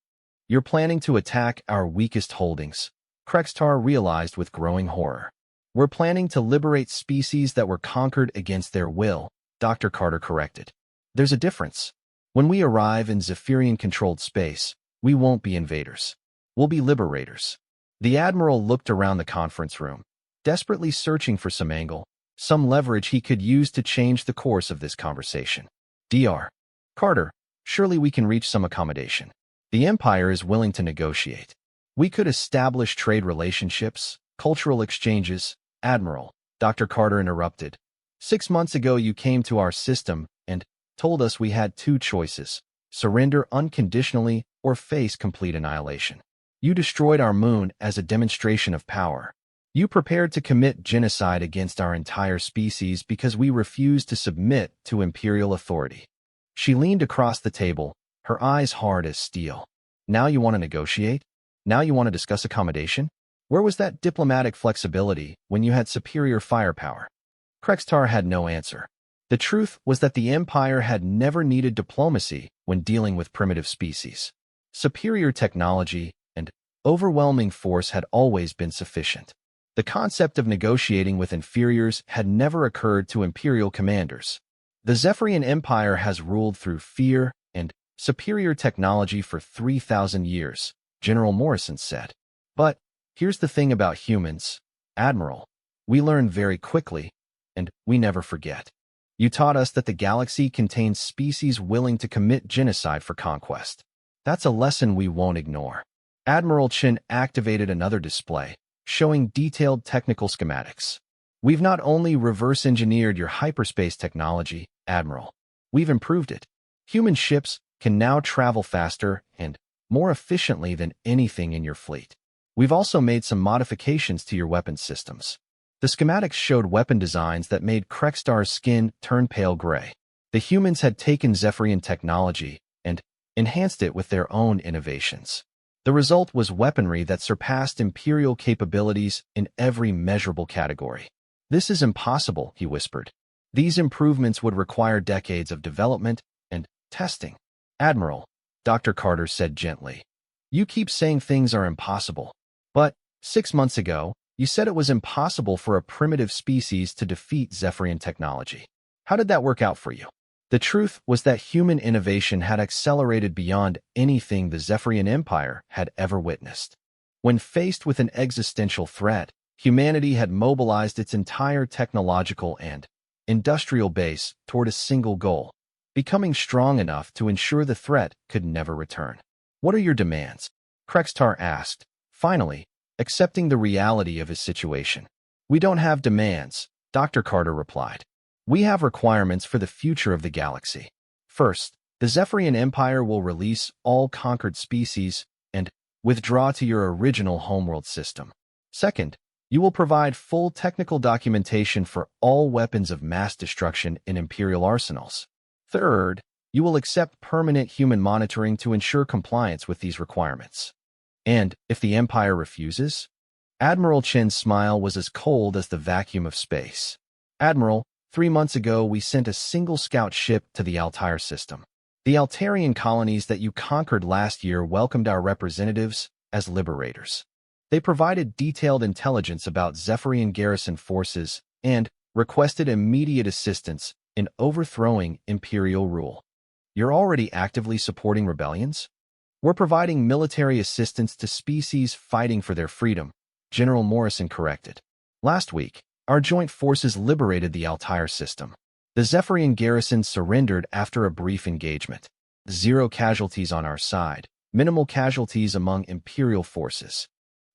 You're planning to attack our weakest holdings, Krextar realized with growing horror. We're planning to liberate species that were conquered against their will, Dr. Carter corrected. There's a difference. When we arrive in Zephyrian-controlled space, we won't be invaders. We'll be liberators. The Admiral looked around the conference room, desperately searching for some angle, some leverage he could use to change the course of this conversation. Dr. Carter, surely we can reach some accommodation. The Empire is willing to negotiate. We could establish trade relationships, cultural exchanges. Admiral, Dr. Carter interrupted. 6 months ago you came to our system and told us we had two choices: surrender unconditionally or face complete annihilation. You destroyed our moon as a demonstration of power. You prepared to commit genocide against our entire species because we refused to submit to imperial authority. She leaned across the table, her eyes hard as steel. Now you want to negotiate? Now you want to discuss accommodation? Where was that diplomatic flexibility when you had superior firepower? Krextar had no answer. The truth was that the Empire had never needed diplomacy when dealing with primitive species. Superior technology and overwhelming force had always been sufficient. The concept of negotiating with inferiors had never occurred to imperial commanders. The Zephyrian Empire has ruled through fear and superior technology for 3,000 years, General Morrison said. But here's the thing about humans, Admiral. We learn very quickly, and we never forget. You taught us that the galaxy contains species willing to commit genocide for conquest. That's a lesson we won't ignore. Admiral Chen activated another display, showing detailed technical schematics. We've not only reverse-engineered your hyperspace technology, Admiral. We've improved it. Human ships can now travel faster and more efficiently than anything in your fleet. We've also made some modifications to your weapons systems. The schematics showed weapon designs that made Krextar's skin turn pale gray. The humans had taken Zephyrian technology and enhanced it with their own innovations. The result was weaponry that surpassed Imperial capabilities in every measurable category. This is impossible, he whispered. These improvements would require decades of development and testing. Admiral, Dr. Carter said gently. You keep saying things are impossible. But 6 months ago, you said it was impossible for a primitive species to defeat Zephyrian technology. How did that work out for you? The truth was that human innovation had accelerated beyond anything the Zephyrian Empire had ever witnessed. When faced with an existential threat, humanity had mobilized its entire technological and industrial base toward a single goal: becoming strong enough to ensure the threat could never return. What are your demands? Krextar asked, finally, accepting the reality of his situation. We don't have demands, Dr. Carter replied. We have requirements for the future of the galaxy. First, the Zephyrian Empire will release all conquered species and withdraw to your original homeworld system. Second, you will provide full technical documentation for all weapons of mass destruction in Imperial arsenals. Third, you will accept permanent human monitoring to ensure compliance with these requirements. And if the Empire refuses? Admiral Chen's smile was as cold as the vacuum of space. Admiral, 3 months ago we sent a single scout ship to the Altair system. The Altarian colonies that you conquered last year welcomed our representatives as liberators. They provided detailed intelligence about Zephyrian garrison forces and requested immediate assistance in overthrowing Imperial rule. You're already actively supporting rebellions? We're providing military assistance to species fighting for their freedom, General Morrison corrected. Last week, our joint forces liberated the Altair system. The Zephyrian garrison surrendered after a brief engagement. 0 casualties on our side, minimal casualties among Imperial forces.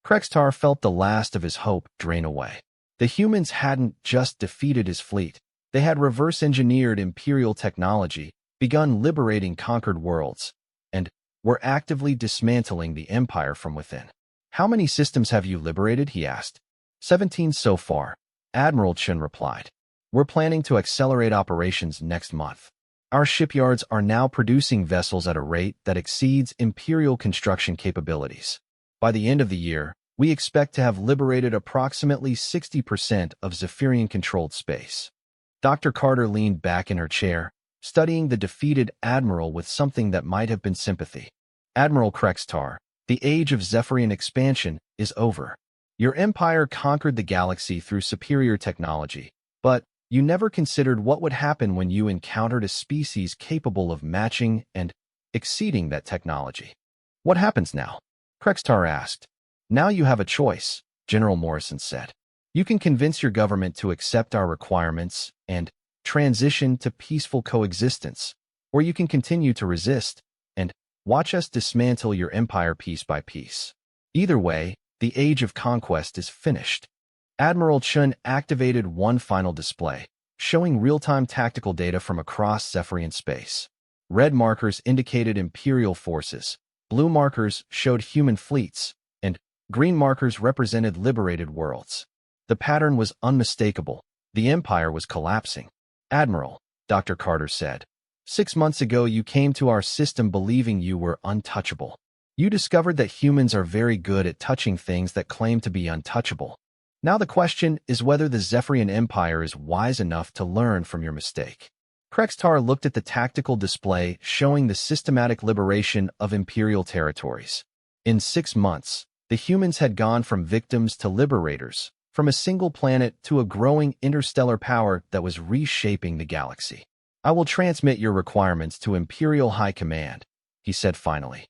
Krextar felt the last of his hope drain away. The humans hadn't just defeated his fleet. They had reverse-engineered Imperial technology, begun liberating conquered worlds, and were actively dismantling the Empire from within. How many systems have you liberated? He asked. 17 so far, Admiral Chen replied. We're planning to accelerate operations next month. Our shipyards are now producing vessels at a rate that exceeds Imperial construction capabilities. By the end of the year, we expect to have liberated approximately 60% of Zephyrian-controlled space. Dr. Carter leaned back in her chair, studying the defeated Admiral with something that might have been sympathy. Admiral Krextar, the age of Zephyrian expansion is over. Your empire conquered the galaxy through superior technology, but you never considered what would happen when you encountered a species capable of matching and exceeding that technology. What happens now? Krextar asked. Now you have a choice, General Morrison said. You can convince your government to accept our requirements and transition to peaceful coexistence, or you can continue to resist and watch us dismantle your empire piece by piece. Either way, the age of conquest is finished. Admiral Chun activated one final display, showing real-time tactical data from across Zephyrian space. Red markers indicated Imperial forces, blue markers showed human fleets, and green markers represented liberated worlds. The pattern was unmistakable. The Empire was collapsing. Admiral, Dr. Carter said, 6 months ago you came to our system believing you were untouchable. You discovered that humans are very good at touching things that claim to be untouchable. Now the question is whether the Zephyrian Empire is wise enough to learn from your mistake. Krextar looked at the tactical display showing the systematic liberation of Imperial territories. In 6 months, the humans had gone from victims to liberators, from a single planet to a growing interstellar power that was reshaping the galaxy. I will transmit your requirements to Imperial High Command, he said finally.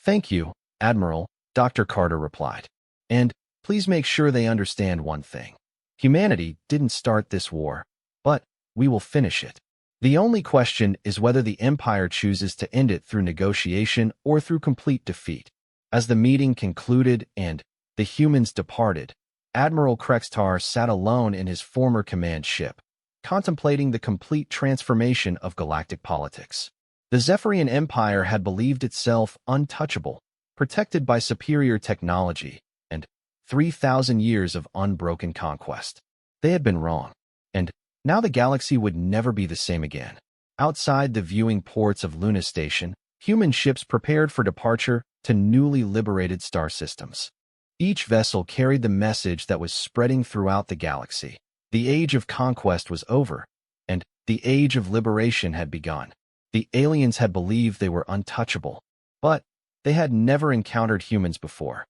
Thank you, Admiral, Dr. Carter replied. And please make sure they understand one thing. Humanity didn't start this war, but we will finish it. The only question is whether the Empire chooses to end it through negotiation or through complete defeat. As the meeting concluded and the humans departed, Admiral Krextar sat alone in his former command ship, contemplating the complete transformation of galactic politics. The Zephyrian Empire had believed itself untouchable, protected by superior technology, and 3,000 years of unbroken conquest. They had been wrong, and now the galaxy would never be the same again. Outside the viewing ports of Luna Station, human ships prepared for departure to newly liberated star systems. Each vessel carried the message that was spreading throughout the galaxy. The age of conquest was over, and the age of liberation had begun. The aliens had believed they were untouchable, but they had never encountered humans before.